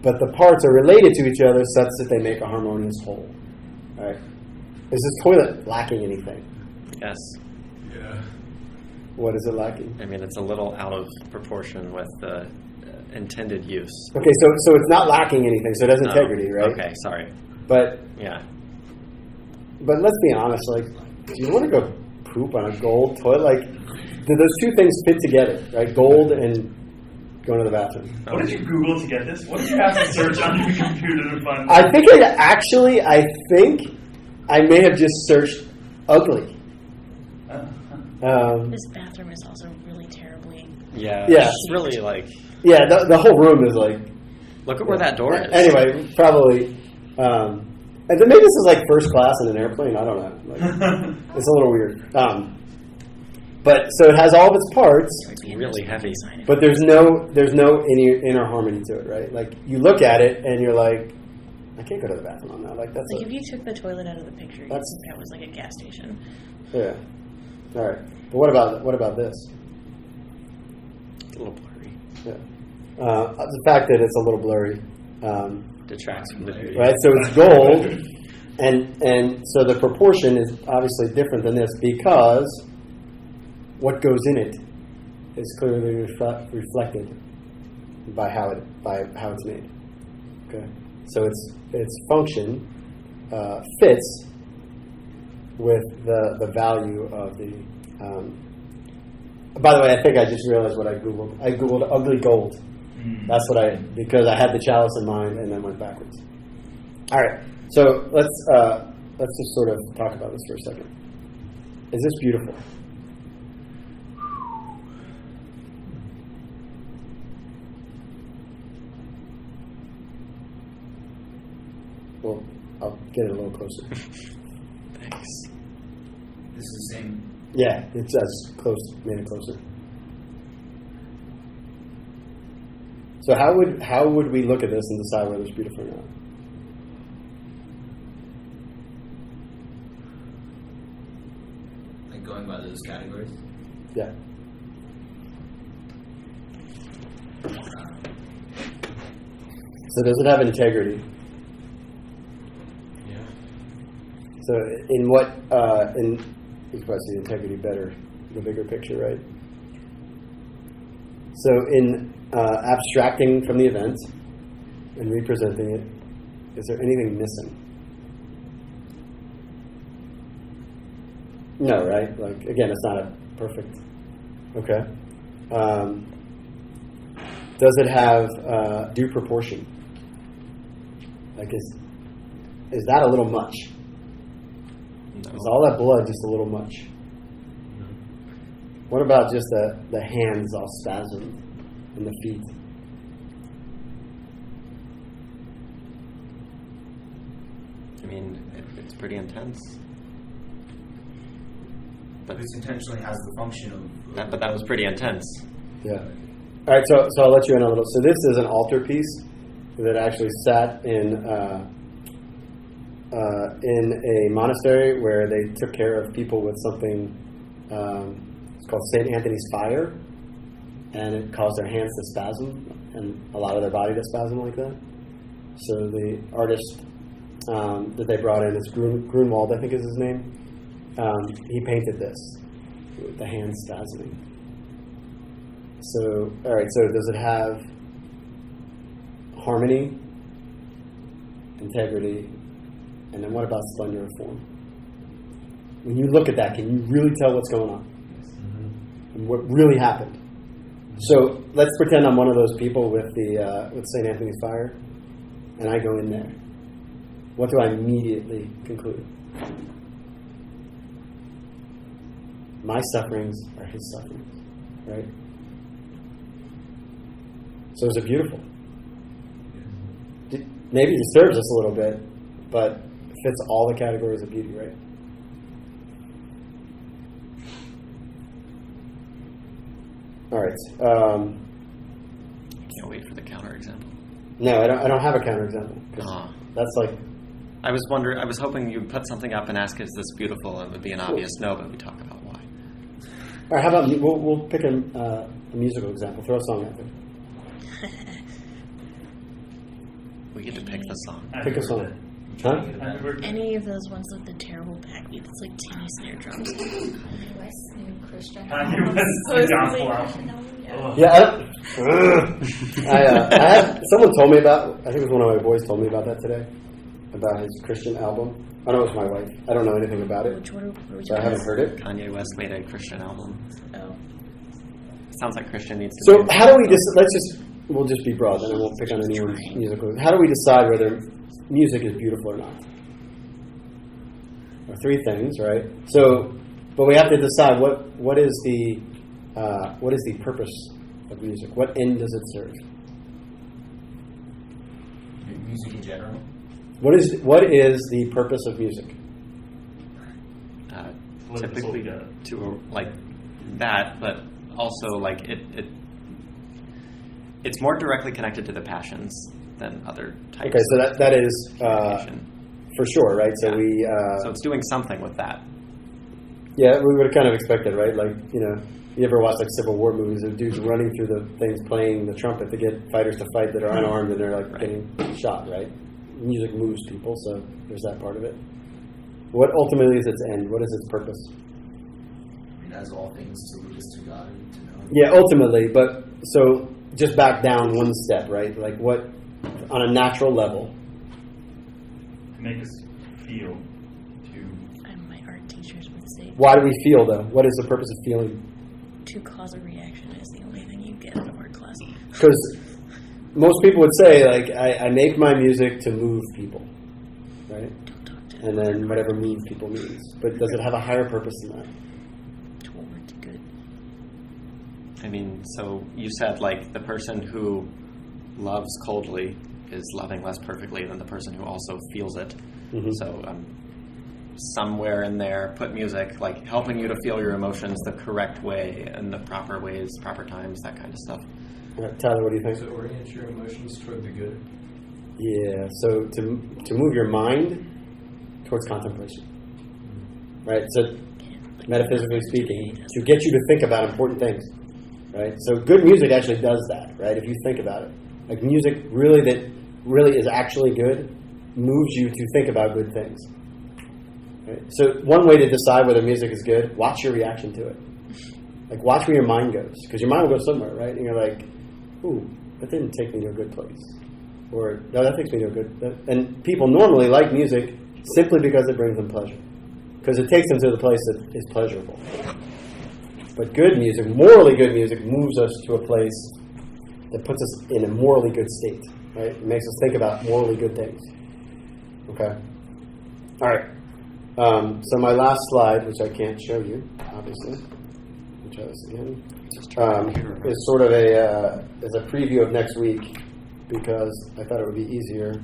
Speaker 2: but the parts are related to each other such that they make a harmonious whole. All right. Is this toilet lacking anything?
Speaker 5: Yes.
Speaker 12: Yeah.
Speaker 2: What is it lacking?
Speaker 5: I mean, it's a little out of proportion with the intended use.
Speaker 2: Okay, so it's not lacking anything, so it has integrity, right?
Speaker 5: Okay, sorry.
Speaker 2: But let's be honest, like, do you want to go poop on a gold toilet? Like, do those two things fit together, right? Gold and going to the bathroom.
Speaker 3: What did you Google to get this? What did you have to search on your computer to find
Speaker 2: I think I may have just searched ugly.
Speaker 11: This bathroom is also really terribly...
Speaker 5: Yeah.
Speaker 2: It's
Speaker 5: really like...
Speaker 2: Yeah, the whole room is like...
Speaker 5: Look at where that door is.
Speaker 2: Anyway, probably... and then maybe this is like first class in an airplane. I don't know. Like, it's a little weird. But so it has all of its parts.
Speaker 5: It's really heavy.
Speaker 2: But there's no inner harmony to it, right? Like you look at it and you're like, I can't go to the bathroom on that. Like that's
Speaker 11: like if you took the toilet out of the picture, you'd think that was like a gas station.
Speaker 2: Yeah. All right. But what about this?
Speaker 5: It's a little blurry.
Speaker 2: Yeah. The fact that it's a little blurry
Speaker 5: detracts from the beauty.
Speaker 2: right? So it's gold, and so the proportion is obviously different than this because what goes in it is clearly reflected by how it's made. Okay, so its function fits with the value of the. By the way, I think I just realized what I googled. I googled ugly gold. That's what because I had the chalice in mind and then went backwards. All right, so let's just sort of talk about this for a second. Is this beautiful? Well, I'll get it a little closer.
Speaker 5: Thanks.
Speaker 8: This is the same.
Speaker 2: Yeah, it's as close, made it closer. So how would we look at this and decide whether it's beautiful or not?
Speaker 8: Like going by those categories?
Speaker 2: Yeah. So does it have integrity?
Speaker 12: Yeah.
Speaker 2: So in what you can probably see integrity better, the bigger picture, right? So in abstracting from the event and representing it, is there anything missing? No, right? Like again, it's not a perfect. Okay. Does it have due proportion? Like is that a little much?
Speaker 5: No.
Speaker 2: Is all that blood just a little much?
Speaker 12: No.
Speaker 2: What about just the hands all spasmed and the feet?
Speaker 5: I mean, it's pretty intense. But
Speaker 8: This intentionally has the function of.
Speaker 5: but that was pretty intense.
Speaker 2: Yeah. All right, so I'll let you in a little. So this is an altarpiece that actually sat in a monastery where they took care of people with something. It's called St. Anthony's fire, and it caused their hands to spasm and a lot of their body to spasm like that. So the artist that they brought in is Grunwald, I think is his name. He painted this with the hands spasming. So, all right, so does it have harmony, integrity, and then what about splendor of form? When you look at that, can you really tell what's going on? And what really happened? So let's pretend I'm one of those people with St. Anthony's fire, and I go in there. What do I immediately conclude? My sufferings are his sufferings, right? So is it beautiful? Maybe it disturbs us a little bit, but fits all the categories of beauty, right? All right.
Speaker 5: Can't wait for the counterexample.
Speaker 2: No, I don't have a counterexample. That's like.
Speaker 5: I was hoping you'd put something up and ask, "Is this beautiful?" And it would be an obvious no, but we talk about why.
Speaker 2: All right. How about we'll pick a musical example. Throw a song out there.
Speaker 5: We get to pick the song.
Speaker 2: Pick a song. Huh?
Speaker 11: Any of those ones with the terrible backbeat. It's like tinny snare drums.
Speaker 7: West New Christian.
Speaker 2: Yeah, I have. Someone told me about. I think it was one of my boys told me about that today. About his Christian album. I know it was my wife. I don't know anything about it.
Speaker 11: Which one?
Speaker 2: So I haven't heard it.
Speaker 5: Kanye West made a Christian album.
Speaker 11: Oh.
Speaker 5: Sounds like Christian needs to.
Speaker 2: So how do we we'll just be broad, and then we'll pick on any musical. How do we decide whether music is beautiful or not? There are three things, right? So, but we have to decide what is the purpose of music? What end does it serve?
Speaker 8: Music in general.
Speaker 2: What is the purpose of music?
Speaker 5: Typically to like that, but also like it's more directly connected to the passions than other types.
Speaker 2: Okay, so that is for sure, right? So
Speaker 5: so it's doing something with that.
Speaker 2: Yeah, we would have kind of expected, right? Like, you ever watch like Civil War movies of dudes running through the things playing the trumpet to get fighters to fight that are unarmed and they're like getting shot, right? Music moves people, so there's that part of it. What ultimately is its end? What is its purpose?
Speaker 8: As all things to lead us to God and to know.
Speaker 2: Yeah, ultimately, but so just back down one step, right? Like what, on a natural level?
Speaker 3: To make us feel.
Speaker 11: My art teachers would say.
Speaker 2: Why do we feel though? What is the purpose of feeling?
Speaker 11: To cause a reaction is the only thing you get in an art class.
Speaker 2: Because most people would say, like, I make my music to move people, right? And then whatever move people means. But does it have a higher purpose than that?
Speaker 11: Towards good.
Speaker 5: I mean, so you said, like, the person who loves coldly is loving less perfectly than the person who also feels it. Mm-hmm. So somewhere in there, put music, like, helping you to feel your emotions the correct way and the proper ways, proper times, that kind of stuff.
Speaker 2: Tyler, what do you think?
Speaker 10: So orient your emotions toward the good.
Speaker 2: Yeah, so to move your mind towards contemplation, right? So metaphysically speaking, to get you to think about important things, right? So good music actually does that, right? If you think about it, like music that really is actually good moves you to think about good things. Right? So one way to decide whether music is good, watch your reaction to it. Like watch where your mind goes, because your mind will go somewhere, right? And you're like, ooh, that didn't take me to a good place. Or, no, that takes me to a good... And people normally like music simply because it brings them pleasure. Because it takes them to the place that is pleasurable. But good music, morally good music, moves us to a place that puts us in a morally good state. Right? It makes us think about morally good things. Okay? All right. So my last slide, which I can't show you, obviously. Let me try this again. Is sort of is a preview of next week, because I thought it would be easier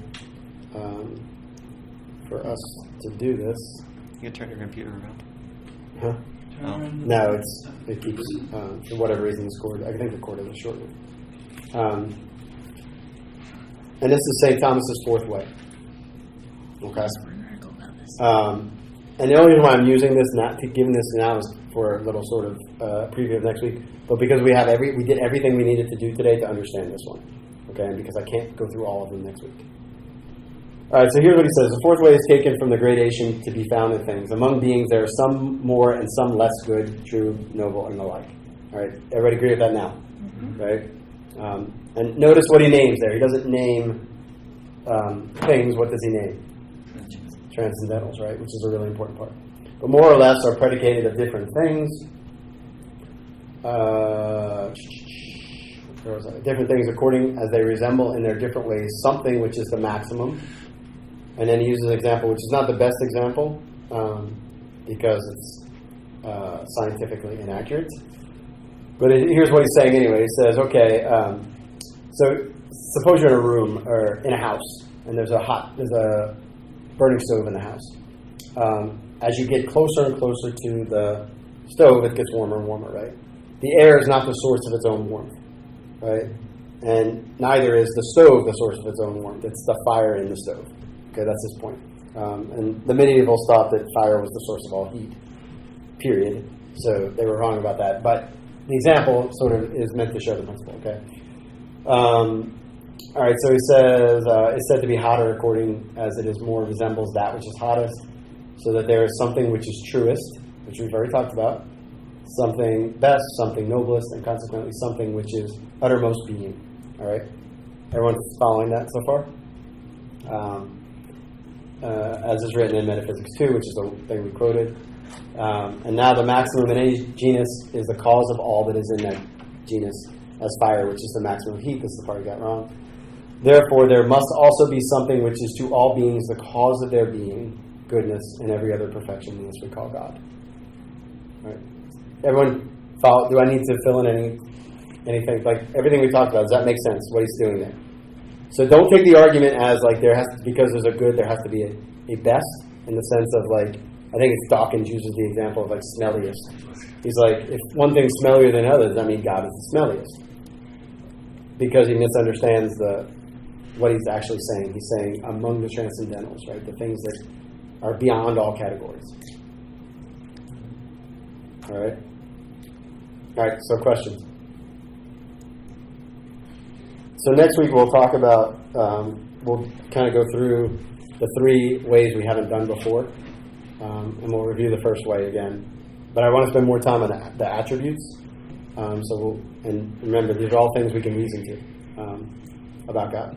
Speaker 2: for us to do this.
Speaker 5: You can turn your computer around.
Speaker 2: Huh? Oh. No, it keeps for whatever reason it's cord. I think the cord is short. And this is St. Thomas's fourth way. Okay. And the only reason why I'm using this, giving this now, is for a little sort of preview of next week. But because we did everything we needed to do today to understand this one. Okay, and because I can't go through all of them next week. All right, so here's what he says. The fourth way is taken from the gradation to be found in things. Among beings, there are some more and some less good, true, noble, and the like. All right, everybody agree with that now? Right? And notice what he names there. He doesn't name things. What does he name? Transcendentals, right? Which is a really important part. But more or less are predicated of different things. Different things according as they resemble in their different ways something which is the maximum. And then he uses an example which is not the best example because it's scientifically inaccurate. But here's what he's saying anyway. He says, okay, so suppose you're in a room or in a house and there's a burning stove in the house. As you get closer and closer to the stove, it gets warmer and warmer, right? The air is not the source of its own warmth, right? And neither is the stove the source of its own warmth. It's the fire in the stove. Okay, that's his point. And the medievals thought that fire was the source of all heat, period. So they were wrong about that. But the example sort of is meant to show the principle, okay? All right, so he says, it's said to be hotter according as it is more resembles that which is hottest, so that there is something which is truest, which we've already talked about, something best, something noblest, and consequently something which is uttermost being. All right? Everyone following that so far? As is written in Metaphysics 2, which is the thing we quoted. And now the maximum in any genus is the cause of all that is in that genus, as fire, which is the maximum heat. This is the part I got wrong. Therefore, there must also be something which is to all beings the cause of their being, goodness, and every other perfection in this we call God. All right. Everyone follow? Do I need to fill in anything? Like everything we talked about, does that make sense? What he's doing there. So don't take the argument as like there has to, because there's a good, there has to be a best in the sense of like, I think it's Dawkins uses the example of like smelliest. He's like, if one thing's smellier than others, I mean God is the smelliest. Because he misunderstands what he's actually saying. He's saying among the transcendentals, right? The things that are beyond all categories. All right? All right, so questions. So next week we'll talk about, we'll kind of go through the three ways we haven't done before, and we'll review the first way again. But I want to spend more time on the attributes. And remember, these are all things we can reason to about God.